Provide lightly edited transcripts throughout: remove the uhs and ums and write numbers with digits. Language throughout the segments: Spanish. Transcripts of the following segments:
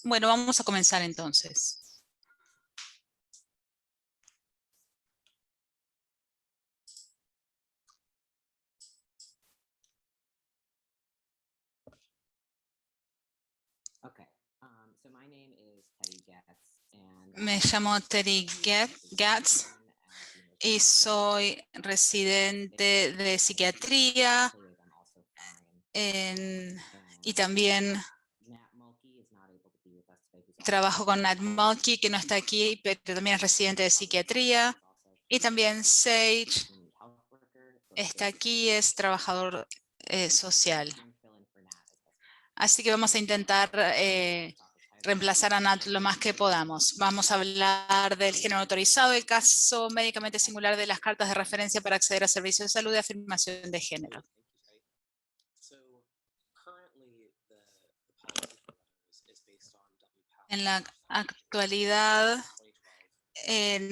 Bueno, vamos a comenzar entonces. Me llamo Teddy Gatz y soy residente de psiquiatría y también trabajo con Nat Mulkey, que no está aquí, pero también es residente de psiquiatría. Y también Sage está aquí, es trabajador social. Así que vamos a intentar reemplazar a Nat lo más que podamos. Vamos a hablar del género autorizado, el caso médicamente singular de las cartas de referencia para acceder a servicios de salud y afirmación de género. En la actualidad,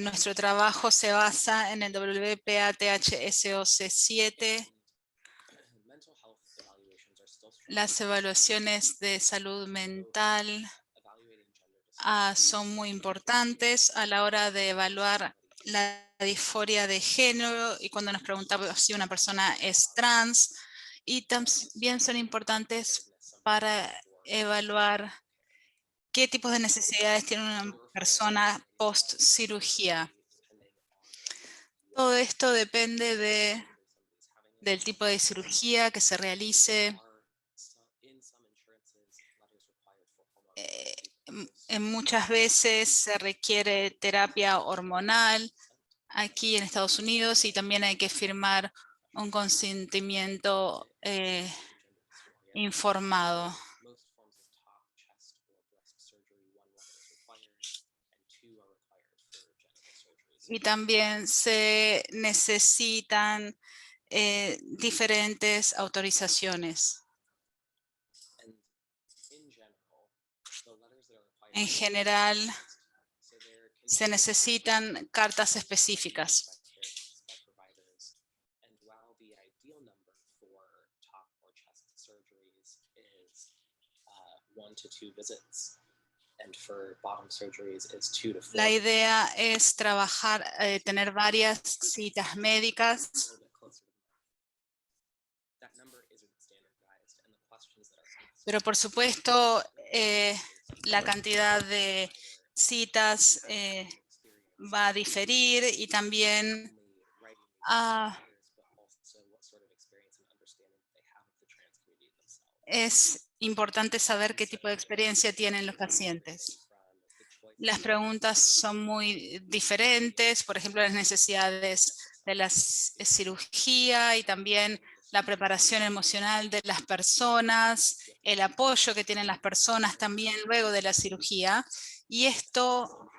nuestro trabajo se basa en el WPATHSOC7. Las evaluaciones de salud mental son muy importantes a la hora de evaluar la disforia de género y cuando nos preguntamos si una persona es trans, y también son importantes para evaluar qué tipos de necesidades tiene una persona post cirugía. Todo esto depende del tipo de cirugía que se realice. Muchas veces se requiere terapia hormonal aquí en Estados Unidos y también hay que firmar un consentimiento informado. Y también se necesitan diferentes autorizaciones. En general, se necesitan cartas específicas. La idea es trabajar, tener varias citas médicas. Pero por supuesto, la cantidad de citas va a diferir y también es importante saber qué tipo de experiencia tienen los pacientes. Las preguntas son muy diferentes, por ejemplo, las necesidades de la cirugía y también la preparación emocional de las personas, el apoyo que tienen las personas también luego de la cirugía. Y esto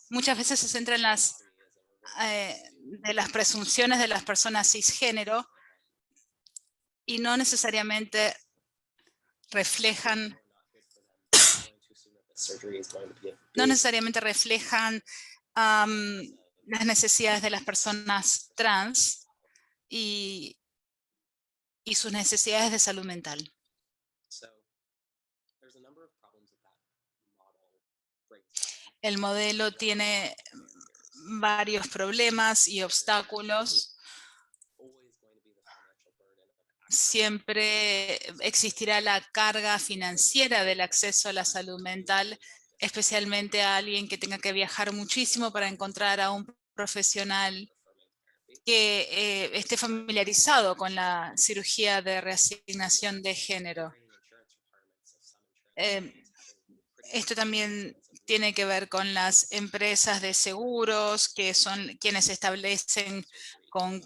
muchas veces se centra en de las presunciones de las personas cisgénero y no necesariamente reflejan las necesidades de las personas trans y sus necesidades de salud mental. El modelo tiene varios problemas y obstáculos. Siempre existirá la carga financiera del acceso a la salud mental, especialmente a alguien que tenga que viajar muchísimo para encontrar a un profesional que esté familiarizado con la cirugía de reasignación de género. Esto también tiene que ver con las empresas de seguros, que son quienes establecen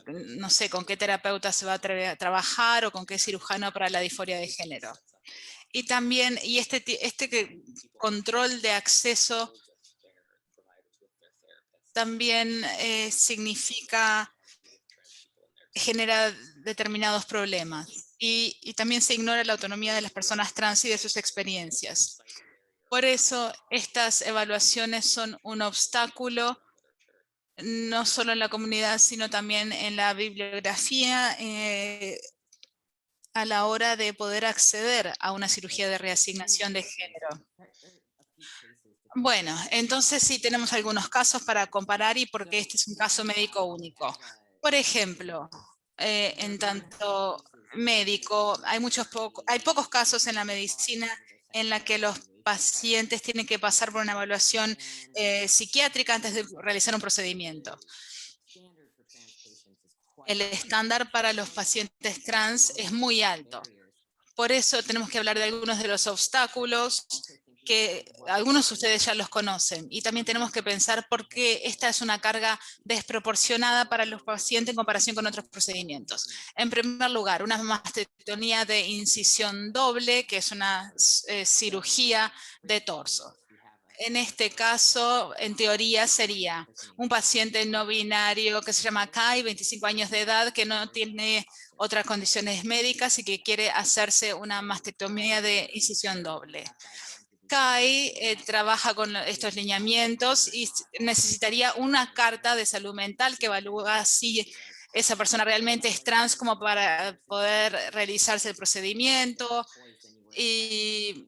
no sé, con qué terapeuta se va a trabajar o con qué cirujano para la disforia de género. Y también, control de acceso también genera determinados problemas. Y también se ignora la autonomía de las personas trans y de sus experiencias. Por eso, estas evaluaciones son un obstáculo, no solo en la comunidad, sino también en la bibliografía a la hora de poder acceder a una cirugía de reasignación de género. Bueno, entonces sí tenemos algunos casos para comparar y porque este es un caso médico único. Por ejemplo, en tanto médico, hay pocos casos en la medicina en la que los pacientes tienen que pasar por una evaluación psiquiátrica antes de realizar un procedimiento. El estándar para los pacientes trans es muy alto. Por eso tenemos que hablar de algunos de los obstáculos que algunos de ustedes ya los conocen. Y también tenemos que pensar por qué esta es una carga desproporcionada para los pacientes en comparación con otros procedimientos. En primer lugar, una mastectomía de incisión doble, que es una cirugía de torso. En este caso, en teoría, sería un paciente no binario que se llama Kai, 25 años de edad, que no tiene otras condiciones médicas y que quiere hacerse una mastectomía de incisión doble. Kai trabaja con estos lineamientos y necesitaría una carta de salud mental que evalúa si esa persona realmente es trans como para poder realizarse el procedimiento y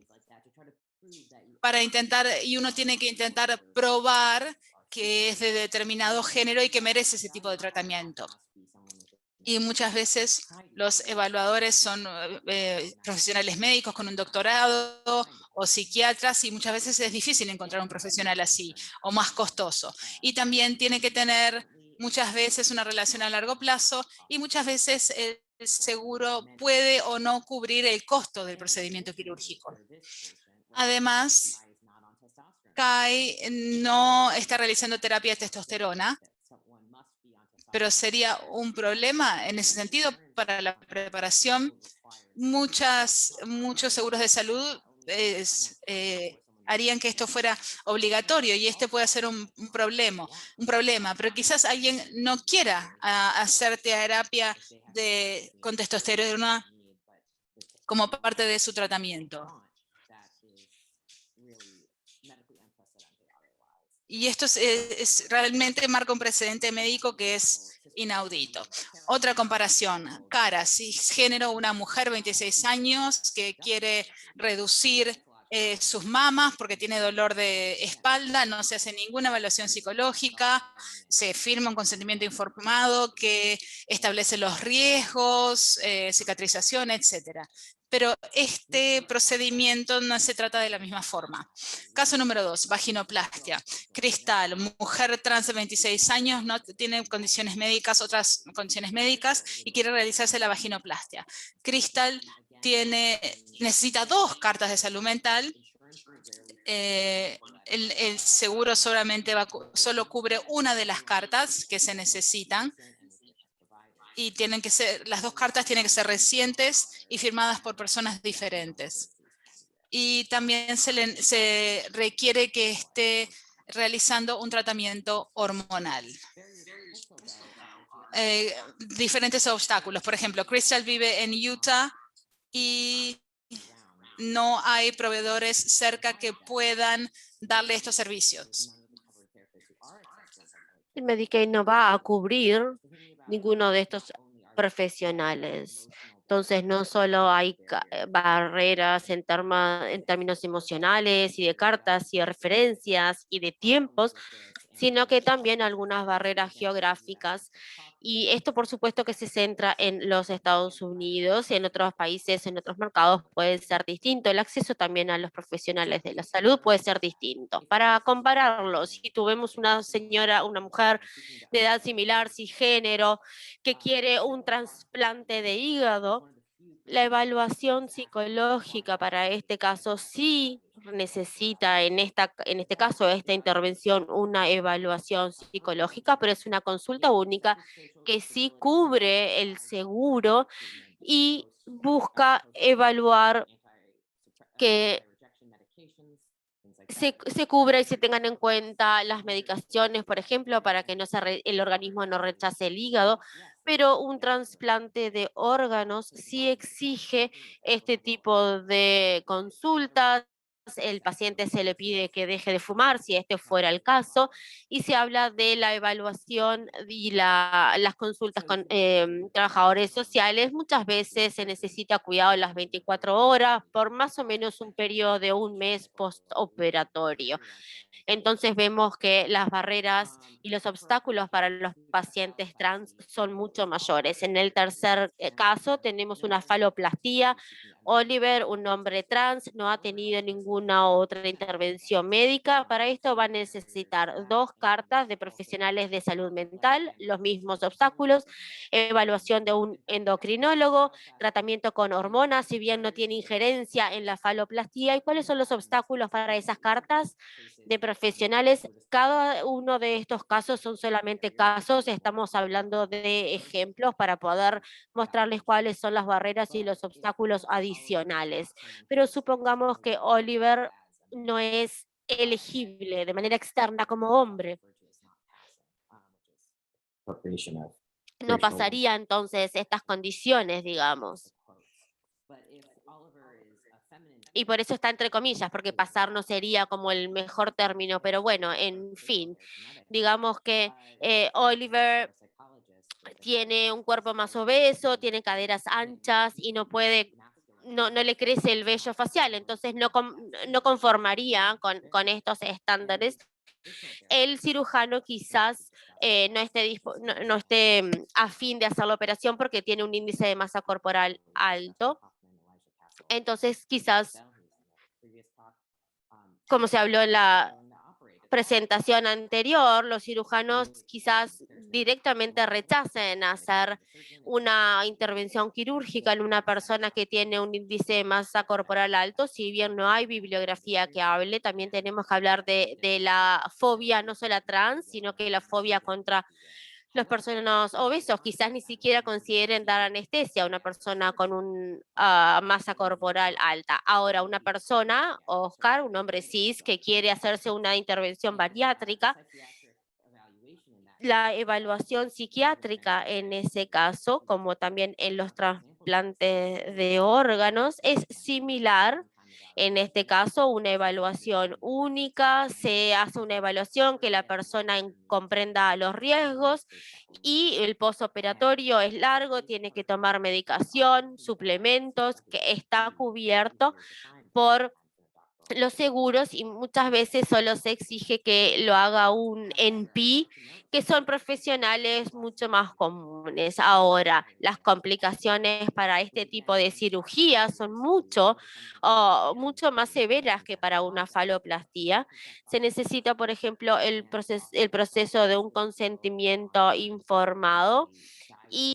uno tiene que intentar probar que es de determinado género y que merece ese tipo de tratamiento. Y muchas veces los evaluadores son profesionales médicos con un doctorado o psiquiatras y muchas veces es difícil encontrar un profesional así o más costoso. Y también tiene que tener muchas veces una relación a largo plazo y muchas veces el seguro puede o no cubrir el costo del procedimiento quirúrgico. Además, Kai no está realizando terapia de testosterona, pero sería un problema en ese sentido para la preparación. Muchos seguros de salud harían que esto fuera obligatorio y este puede ser un problema, pero quizás alguien no quiera hacer terapia con testosterona como parte de su tratamiento. Y esto realmente marca un precedente médico que es inaudito. Otra comparación, cara, cisgénero, una mujer 26 años que quiere reducir sus mamas porque tiene dolor de espalda, no se hace ninguna evaluación psicológica, se firma un consentimiento informado que establece los riesgos, cicatrización, etcétera. Pero este procedimiento no se trata de la misma forma. Caso número 2, vaginoplastia. Cristal, mujer trans de 26 años, no tiene condiciones médicas, otras condiciones médicas y quiere realizarse la vaginoplastia. Cristal necesita 2 cartas de salud mental. El seguro solo cubre una de las cartas que se necesitan y las 2 cartas tienen que ser recientes y firmadas por personas diferentes. Y también se requiere que esté realizando un tratamiento hormonal. Diferentes obstáculos. Por ejemplo, Crystal vive en Utah y no hay proveedores cerca que puedan darle estos servicios. El Medicaid no va a cubrir ninguno de estos profesionales. Entonces, no solo hay barreras en términos emocionales y de cartas y de referencias y de tiempos, sino que también algunas barreras geográficas. Y esto, por supuesto, que se centra en los Estados Unidos y en otros países, en otros mercados puede ser distinto. El acceso también a los profesionales de la salud puede ser distinto. Para compararlo, si tuvimos una señora, una mujer de edad similar, cisgénero, que quiere un trasplante de hígado, la evaluación psicológica para este caso sí necesita en este caso, esta intervención, una evaluación psicológica, pero es una consulta única que sí cubre el seguro y busca evaluar que se cubra y se tengan en cuenta las medicaciones, por ejemplo, para que el organismo no rechace el hígado, pero un trasplante de órganos sí exige este tipo de consultas el paciente se le pide que deje de fumar, si este fuera el caso, y se habla de la evaluación y las consultas con trabajadores sociales. Muchas veces se necesita cuidado las 24 horas por más o menos un periodo de un mes postoperatorio. Entonces vemos que las barreras y los obstáculos para los pacientes trans son mucho mayores. En el tercer caso tenemos una faloplastía. Oliver, un hombre trans, no ha tenido ninguna otra intervención médica. Para esto va a necesitar 2 cartas de profesionales de salud mental, los mismos obstáculos, evaluación de un endocrinólogo, tratamiento con hormonas, si bien no tiene injerencia en la faloplastía. ¿Y cuáles son los obstáculos para esas cartas de profesionales? Cada uno de estos casos son solamente casos, estamos hablando de ejemplos para poder mostrarles cuáles son las barreras y los obstáculos adicionales. Pero supongamos que Oliver no es elegible de manera externa como hombre. No pasaría entonces estas condiciones, digamos. Y por eso está entre comillas, porque pasar no sería como el mejor término, pero bueno, en fin, digamos que Oliver tiene un cuerpo más obeso, tiene caderas anchas y no le crece el vello facial, entonces no conformaría con estos estándares. El cirujano quizás no esté a fin de hacer la operación porque tiene un índice de masa corporal alto. Entonces, quizás, como se habló en la presentación anterior, los cirujanos quizás directamente rechacen hacer una intervención quirúrgica en una persona que tiene un índice de masa corporal alto. Si bien no hay bibliografía que hable, también tenemos que hablar de la fobia, no solo trans, sino que la fobia contra las personas obesos. Quizás ni siquiera consideren dar anestesia a una persona con una masa corporal alta. Ahora, una persona, Oscar, un hombre cis, que quiere hacerse una intervención bariátrica, la evaluación psiquiátrica en ese caso, como también en los trasplantes de órganos, es similar. En este caso, una evaluación única, se hace una evaluación que la persona comprenda los riesgos y el postoperatorio es largo, tiene que tomar medicación, suplementos, que está cubierto por los seguros y muchas veces solo se exige que lo haga un NP, que son profesionales mucho más comunes. Ahora, las complicaciones para este tipo de cirugía son mucho más severas que para una faloplastía. Se necesita, por ejemplo, el proceso de un consentimiento informado y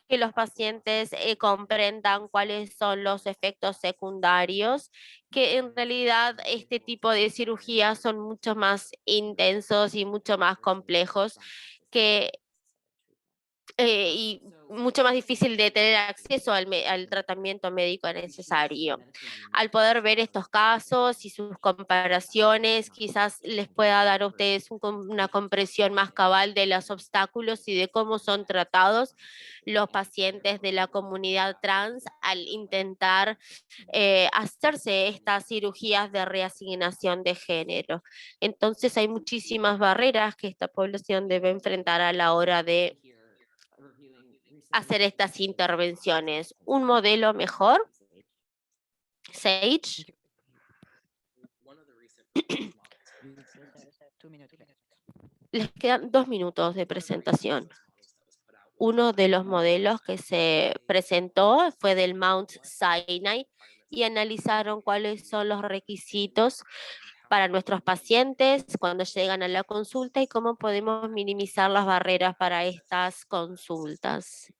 que los pacientes comprendan cuáles son los efectos secundarios, que en realidad este tipo de cirugías son mucho más intensos y mucho más complejos que y mucho más difícil de tener acceso al tratamiento médico necesario. Al poder ver estos casos y sus comparaciones, quizás les pueda dar a ustedes una comprensión más cabal de los obstáculos y de cómo son tratados los pacientes de la comunidad trans al intentar hacerse estas cirugías de reasignación de género. Entonces hay muchísimas barreras que esta población debe enfrentar a la hora de hacer estas intervenciones. Un modelo mejor, Sage. Les quedan 2 minutos de presentación. Uno de los modelos que se presentó fue del Mount Sinai y analizaron cuáles son los requisitos para nuestros pacientes cuando llegan a la consulta y cómo podemos minimizar las barreras para estas consultas.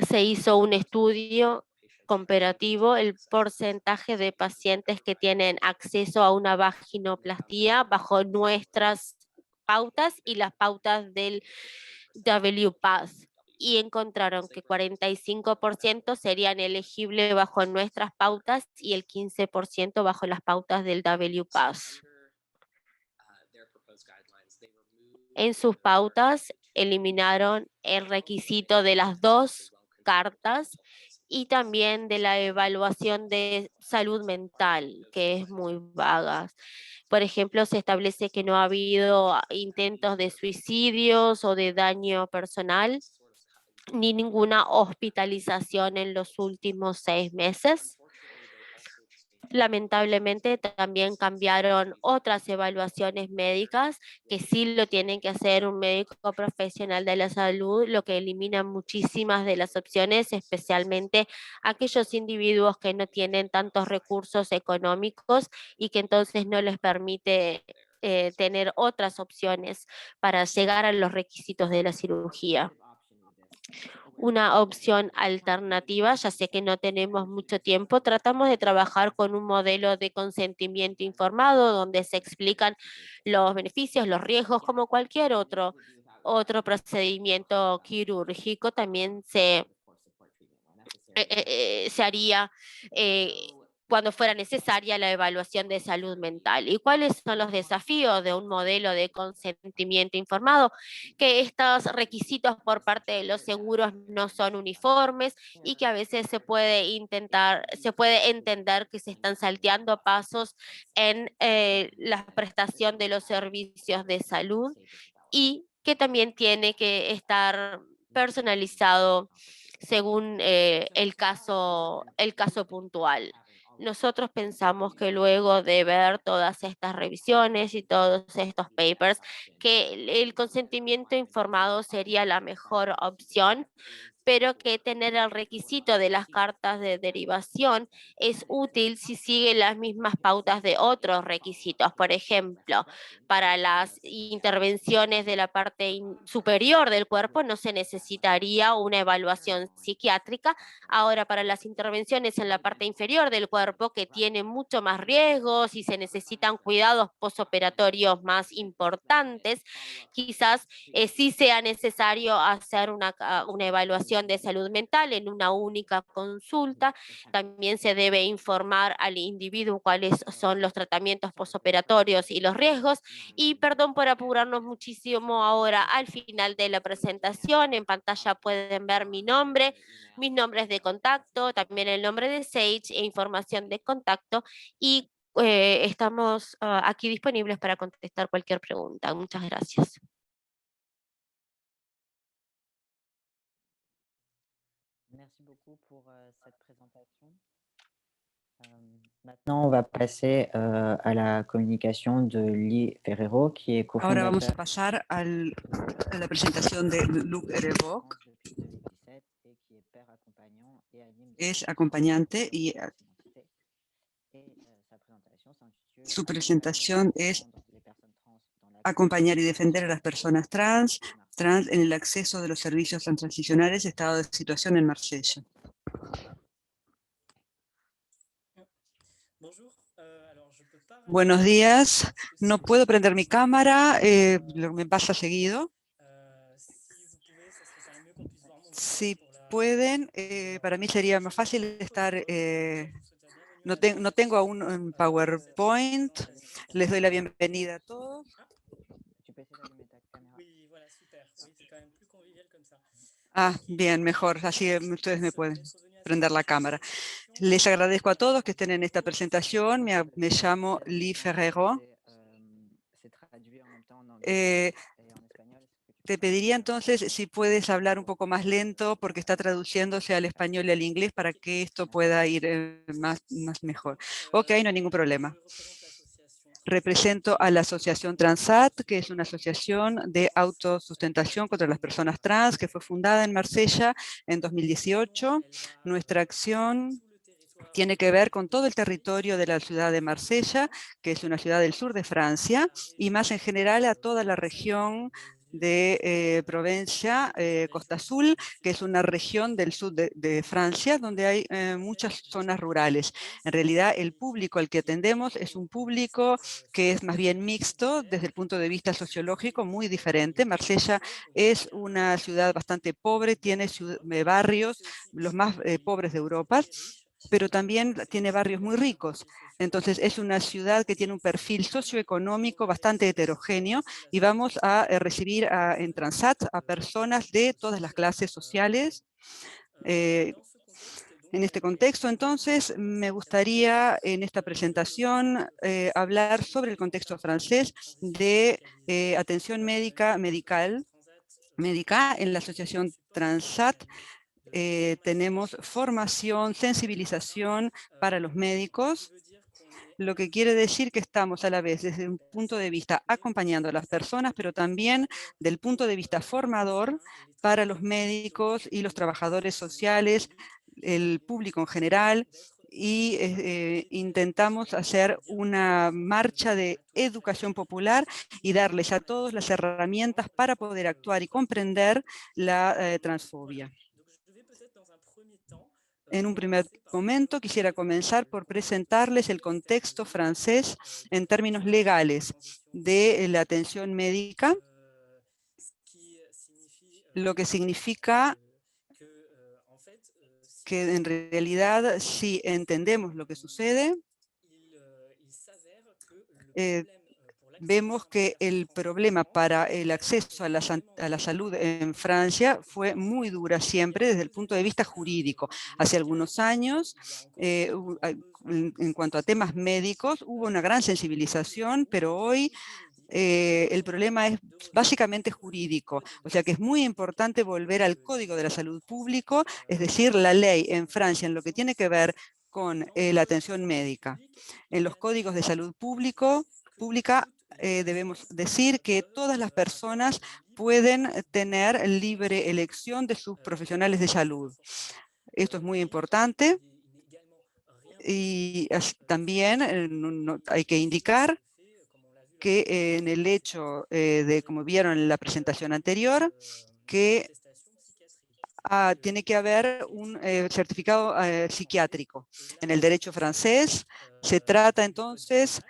Se hizo un estudio comparativo, el porcentaje de pacientes que tienen acceso a una vaginoplastía bajo nuestras pautas y las pautas del WPATH. Y encontraron que 45% serían elegibles bajo nuestras pautas y el 15% bajo las pautas del WPATH. En sus pautas eliminaron el requisito de las 2 cartas y también de la evaluación de salud mental, que es muy vaga. Por ejemplo, se establece que no ha habido intentos de suicidios o de daño personal, ni ninguna hospitalización en los últimos 6 meses. Lamentablemente también cambiaron otras evaluaciones médicas que sí lo tienen que hacer un médico profesional de la salud, lo que elimina muchísimas de las opciones, especialmente aquellos individuos que no tienen tantos recursos económicos y que entonces no les permite tener otras opciones para llegar a los requisitos de la cirugía. Una opción alternativa, ya sé que no tenemos mucho tiempo, tratamos de trabajar con un modelo de consentimiento informado donde se explican los beneficios, los riesgos, como cualquier otro procedimiento quirúrgico. También se haría cuando fuera necesaria la evaluación de salud mental. ¿Y cuáles son los desafíos de un modelo de consentimiento informado? Que estos requisitos por parte de los seguros no son uniformes y que a veces se puede entender que se están salteando pasos en la prestación de los servicios de salud y que también tiene que estar personalizado según el caso puntual. Nosotros pensamos que luego de ver todas estas revisiones y todos estos papers, que el consentimiento informado sería la mejor opción, pero que tener el requisito de las cartas de derivación es útil si sigue las mismas pautas de otros requisitos. Por ejemplo, para las intervenciones de la parte superior del cuerpo no se necesitaría una evaluación psiquiátrica. Ahora, para las intervenciones en la parte inferior del cuerpo, que tiene mucho más riesgos y se necesitan cuidados posoperatorios más importantes, quizás sí sea necesario hacer una evaluación de salud mental en una única consulta. También se debe informar al individuo cuáles son los tratamientos posoperatorios y los riesgos. Y perdón por apurarnos muchísimo ahora al final de la presentación. En pantalla pueden ver mi nombre, mis nombres de contacto, también el nombre de Sage e información de contacto. Y estamos aquí disponibles para contestar cualquier pregunta. Muchas gracias. Merci beaucoup pour cette présentation. Maintenant, on va passer a la communication de Lee Ferrero, qui est Ahora vamos a cofondateur pasar a la presentación de Luc Ferrero. depuis 2017 et qui est père accompagnant et anime des Es acompañante y Et sa présentation s'intitule su presentación es Défendre les personnes trans dans la acompañar y defender a las personas trans en el acceso de los servicios transicionales, estado de situación en Marsella. Buenos días, no puedo prender mi cámara, me pasa seguido. Si pueden, para mí sería más fácil estar, no tengo aún un PowerPoint, les doy la bienvenida a todos. Tu peux essayer d'allumer ta caméra. Ah, bien, mejor, así ustedes me pueden prender la cámara. Les agradezco a todos que estén en esta presentación. Me llamo Lee Ferrero. C'est traduit en même temps en anglais et en espagnol. Te pediría entonces si puedes hablar un poco más lento porque está traduciéndose al español y al inglés para que esto pueda ir más mejor. Ok, no hay ningún problema. Represento a la Asociación Transat, que es una asociación de autosustentación contra las personas trans, que fue fundada en Marsella en 2018. Nuestra acción tiene que ver con todo el territorio de la ciudad de Marsella, que es una ciudad del sur de Francia, y más en general a toda la región de Provencia, Costa Azul, que es una región del sur de Francia, donde hay muchas zonas rurales. En realidad, el público al que atendemos es un público que es más bien mixto desde el punto de vista sociológico, muy diferente. Marsella es una ciudad bastante pobre, tiene barrios los más pobres de Europa, pero también tiene barrios muy ricos. Entonces es una ciudad que tiene un perfil socioeconómico bastante heterogéneo y vamos a recibir en Transat a personas de todas las clases sociales. En este contexto, entonces, me gustaría en esta presentación hablar sobre el contexto francés de atención médica en la Asociación Transat. Tenemos formación, sensibilización para los médicos, lo que quiere decir que estamos a la vez desde un punto de vista acompañando a las personas, pero también del punto de vista formador para los médicos y los trabajadores sociales, el público en general, y intentamos hacer una marcha de educación popular y darles a todos las herramientas para poder actuar y comprender la transfobia. En un primer momento quisiera comenzar por presentarles el contexto francés en términos legales de la atención médica, lo que significa que en realidad si entendemos lo que sucede, vemos que el problema para el acceso a la salud en Francia fue muy dura siempre desde el punto de vista jurídico. Hace algunos años, en cuanto a temas médicos, hubo una gran sensibilización, pero hoy el problema es básicamente jurídico. O sea que es muy importante volver al Código de la Salud Pública, es decir, la ley en Francia en lo que tiene que ver con la atención médica. En los códigos de salud pública debemos decir que todas las personas pueden tener libre elección de sus profesionales de salud. Esto es muy importante y también hay que indicar que en el hecho de, como vieron en la presentación anterior, que tiene que haber un certificado psiquiátrico. En el derecho francés se trata entonces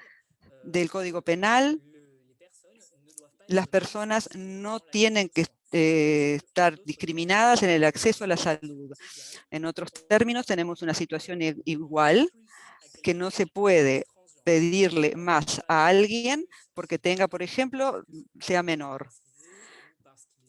del Código Penal. Las personas no tienen que estar discriminadas en el acceso a la salud. En otros términos, tenemos una situación igual, que no se puede pedirle más a alguien porque tenga, por ejemplo, sea menor.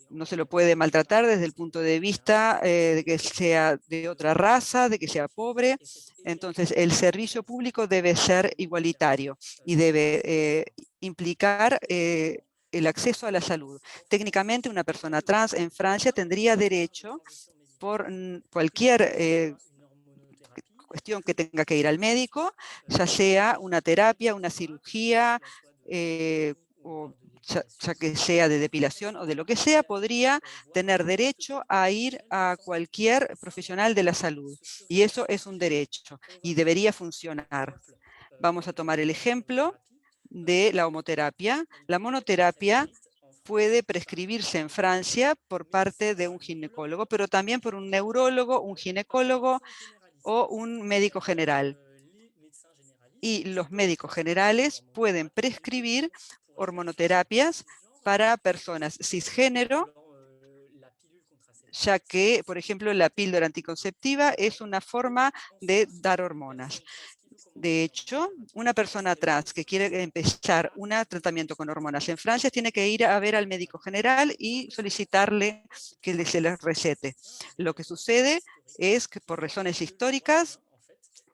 No se lo puede maltratar desde el punto de vista de que sea de otra raza, de que sea pobre. Entonces, el servicio público debe ser igualitario y debe implicar el acceso a la salud. Técnicamente, una persona trans en Francia tendría derecho por cualquier cuestión que tenga que ir al médico, ya sea una terapia, una cirugía, o ya que sea de depilación o de lo que sea, podría tener derecho a ir a cualquier profesional de la salud. Y eso es un derecho y debería funcionar. Vamos a tomar el ejemplo de la homoterapia. La monoterapia puede prescribirse en Francia por parte de un ginecólogo, pero también por un neurólogo, un ginecólogo o un médico general. Y los médicos generales pueden prescribir hormonoterapias para personas cisgénero, ya que, por ejemplo, la píldora anticonceptiva es una forma de dar hormonas. De hecho, una persona trans que quiere empezar un tratamiento con hormonas en Francia tiene que ir a ver al médico general y solicitarle que se les recete. Lo que sucede es que por razones históricas,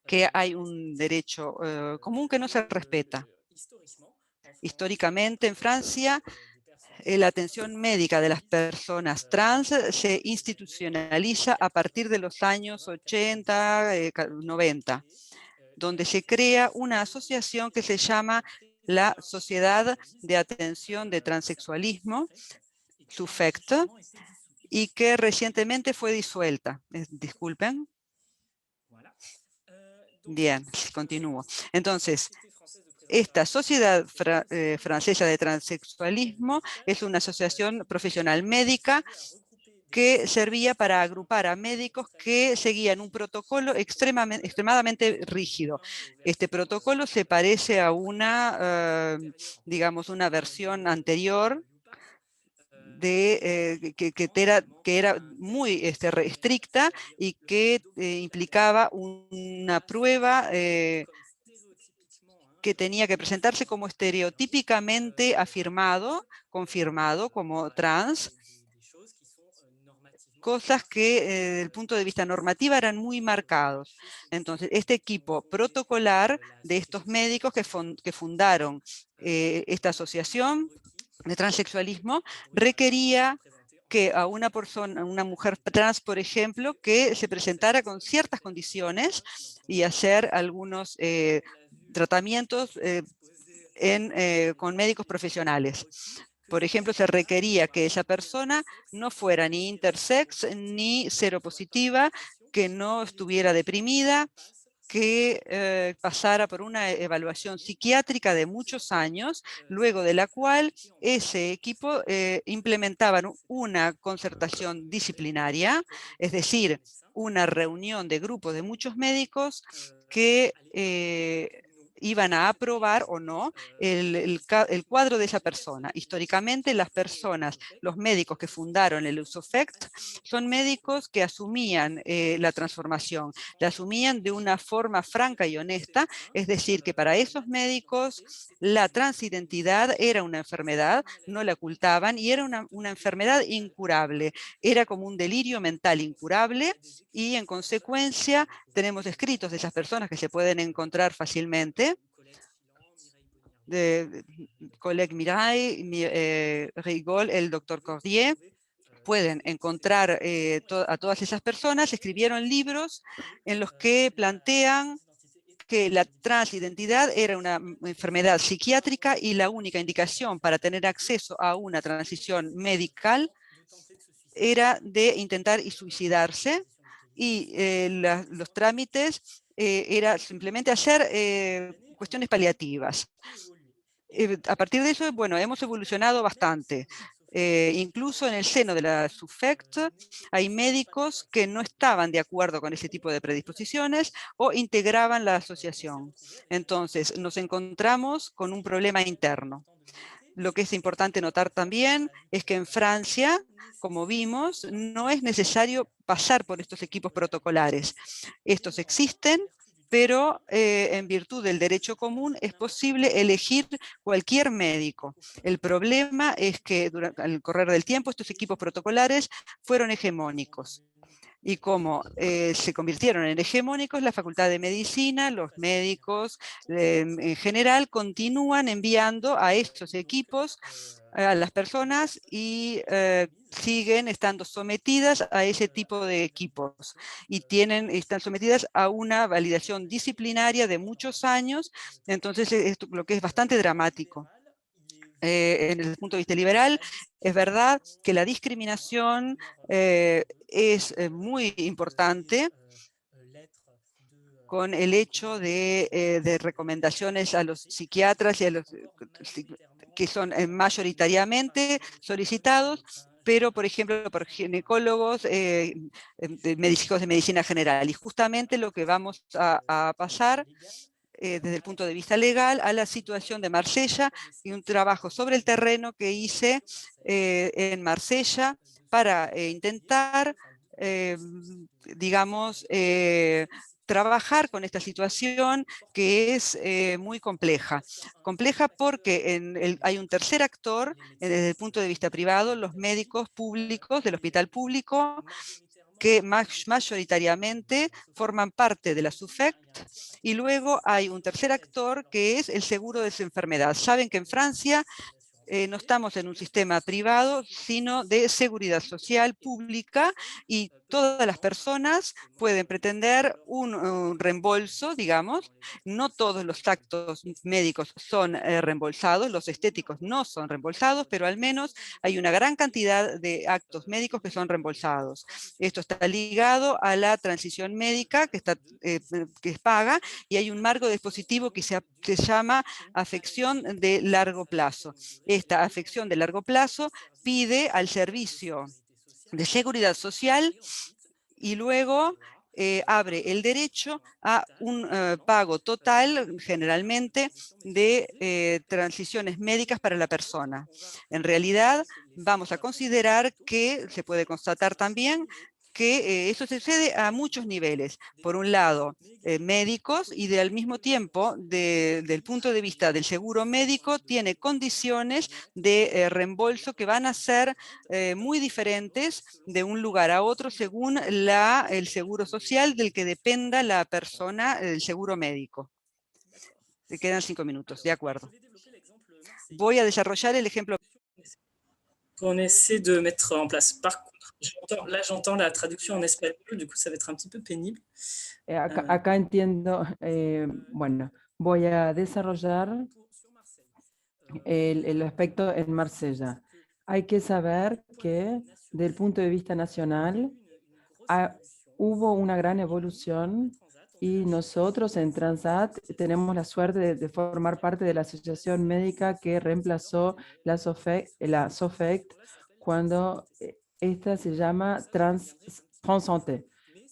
que hay un derecho común que no se respeta. Históricamente en Francia, la atención médica de las personas trans se institucionaliza a partir de los años 80, 90, donde se crea una asociación que se llama la Sociedad de Atención de Transexualismo, SUFECT, y que recientemente fue disuelta. Disculpen. Bien, continúo. Entonces, esta Sociedad Francesa de Transexualismo es una asociación profesional médica que servía para agrupar a médicos que seguían un protocolo extremadamente rígido. Este protocolo se parece a digamos, una versión anterior que era muy estricta y que implicaba una prueba que tenía que presentarse como estereotípicamente confirmado como trans, cosas que desde el punto de vista normativo eran muy marcados. Entonces, este equipo protocolar de estos médicos que fundaron esta asociación de transexualismo requería que a una persona, una mujer trans, por ejemplo, que se presentara con ciertas condiciones y hacer algunos tratamientos con médicos profesionales. Por ejemplo, se requería que esa persona no fuera ni intersex ni seropositiva, que no estuviera deprimida, que pasara por una evaluación psiquiátrica de muchos años, luego de la cual ese equipo implementaba una concertación disciplinaria, es decir, una reunión de grupos de muchos médicos que iban a aprobar o no el cuadro de esa persona. Históricamente, las personas, los médicos que fundaron el USOFECT, son médicos que asumían la transformación, la asumían de una forma franca y honesta, es decir, que para esos médicos la transidentidad era una enfermedad, no la ocultaban y era una enfermedad incurable, era como un delirio mental incurable y en consecuencia tenemos escritos de esas personas que se pueden encontrar fácilmente, de Colette Mirail, Rigol, el doctor Cordier. Pueden encontrar a todas esas personas, escribieron libros en los que plantean que la transidentidad era una enfermedad psiquiátrica y la única indicación para tener acceso a una transición medical era de intentar suicidarse y los trámites era simplemente hacer cuestiones paliativas. A partir de eso, bueno, hemos evolucionado bastante. Incluso en el seno de la SUFECT hay médicos que no estaban de acuerdo con ese tipo de predisposiciones o integraban la asociación. Entonces, nos encontramos con un problema interno. Lo que es importante notar también es que en Francia, como vimos, no es necesario pasar por estos equipos protocolares. Estos existen, pero en virtud del derecho común es posible elegir cualquier médico. El problema es que al correr del tiempo estos equipos protocolares fueron hegemónicos. Y como se convirtieron en hegemónicos, la Facultad de Medicina, los médicos en general, continúan enviando a estos equipos a las personas y siguen estando sometidas a ese tipo de equipos y están sometidas a una validación disciplinaria de muchos años. Entonces, esto lo que es bastante dramático. En el punto de vista liberal, es verdad que la discriminación es muy importante con el hecho de recomendaciones a los psiquiatras y a los que son mayoritariamente solicitados, pero por ejemplo por ginecólogos, médicos de medicina general. Y justamente lo que vamos a pasar desde el punto de vista legal a la situación de Marsella y un trabajo sobre el terreno que hice en Marsella para intentar, digamos, trabajar con esta situación que es muy compleja. Compleja porque hay un tercer actor desde el punto de vista privado, los médicos públicos del hospital público, que mayoritariamente forman parte de la SUFECT, y luego hay un tercer actor que es el seguro de su enfermedad. Saben que en Francia no estamos en un sistema privado, sino de seguridad social pública, y todas las personas pueden pretender un reembolso, digamos. No todos los actos médicos son reembolsados, los estéticos no son reembolsados, pero al menos hay una gran cantidad de actos médicos que son reembolsados. Esto está ligado a la transición médica que es paga, y hay un marco dispositivo que se llama afección de largo plazo. Esta afección de largo plazo pide al servicio de seguridad social y luego abre el derecho a un pago total, generalmente, de transiciones médicas para la persona. En realidad, vamos a considerar que se puede constatar también que eso sucede a muchos niveles. Por un lado, médicos, y al mismo tiempo, del punto de vista del seguro médico, tiene condiciones de reembolso que van a ser muy diferentes de un lugar a otro según el seguro social del que dependa la persona, el seguro médico. Te quedan 5 minutos, de acuerdo. Voy a desarrollar el ejemplo. On essaie de mettre en place. Par contre, là j'entends la traduction en espagnol, du coup ça va être un petit peu pénible. Acá entiendo, bueno, voy a desarrollar el aspecto en Marsella. Hay que saber que del punto de vista nacional hubo una gran evolución y nosotros en Transat tenemos la suerte de formar parte de la asociación médica que reemplazó la SOFECT cuando esta se llama Transsanté.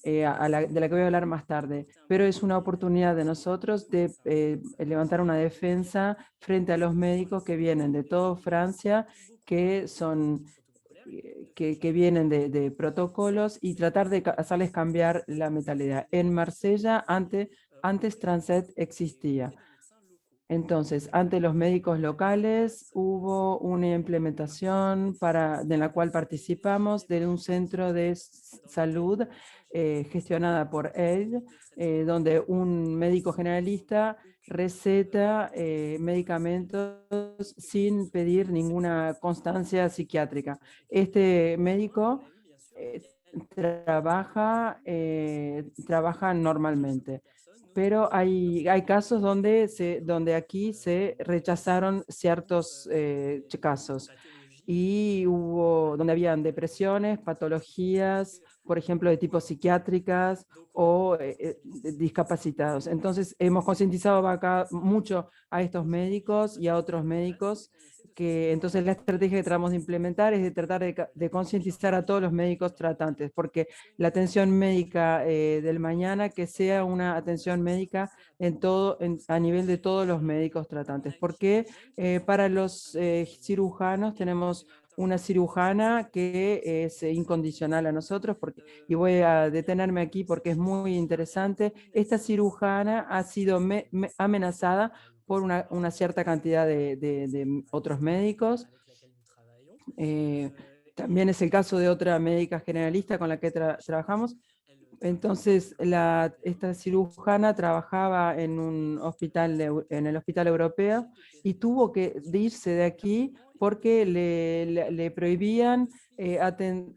De la que voy a hablar más tarde, pero es una oportunidad de nosotros de levantar una defensa frente a los médicos que vienen de toda Francia, que vienen de protocolos y tratar de hacerles cambiar la mentalidad. En Marsella, antes Transat existía. Entonces, ante los médicos locales hubo una implementación de la cual participamos de un centro de salud gestionada por AID, donde un médico generalista receta medicamentos sin pedir ninguna constancia psiquiátrica. Este médico trabaja normalmente. Pero hay casos donde aquí se rechazaron ciertos casos y donde habían depresiones, patologías, por ejemplo, de tipo psiquiátricas o discapacitados. Entonces, hemos concientizado acá mucho a estos médicos y a otros médicos que entonces la estrategia que tratamos de implementar es de tratar de concientizar a todos los médicos tratantes, porque la atención médica del mañana que sea una atención médica a nivel de todos los médicos tratantes, porque para los cirujanos tenemos una cirujana que es incondicional a nosotros, y voy a detenerme aquí porque es muy interesante. Esta cirujana ha sido amenazada por una cierta cantidad de otros médicos. También es el caso de otra médica generalista con la que trabajamos. Entonces, esta cirujana trabajaba en un hospital, en el hospital europeo, y tuvo que irse de aquí porque le prohibían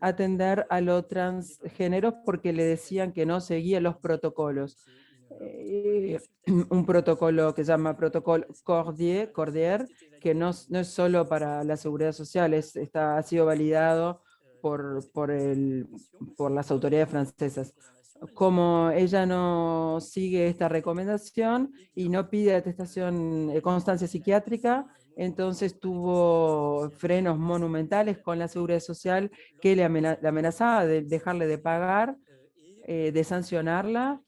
atender a los transgéneros porque le decían que no seguía los protocolos. Un protocolo que se llama protocolo Cordier, que no es solo para la seguridad social, ha sido validado por las autoridades francesas. Como ella no sigue esta recomendación y no pide atestación, constancia psiquiátrica, entonces tuvo frenos monumentales con la seguridad social que le amenazaba de dejarle de pagar, de sancionarla,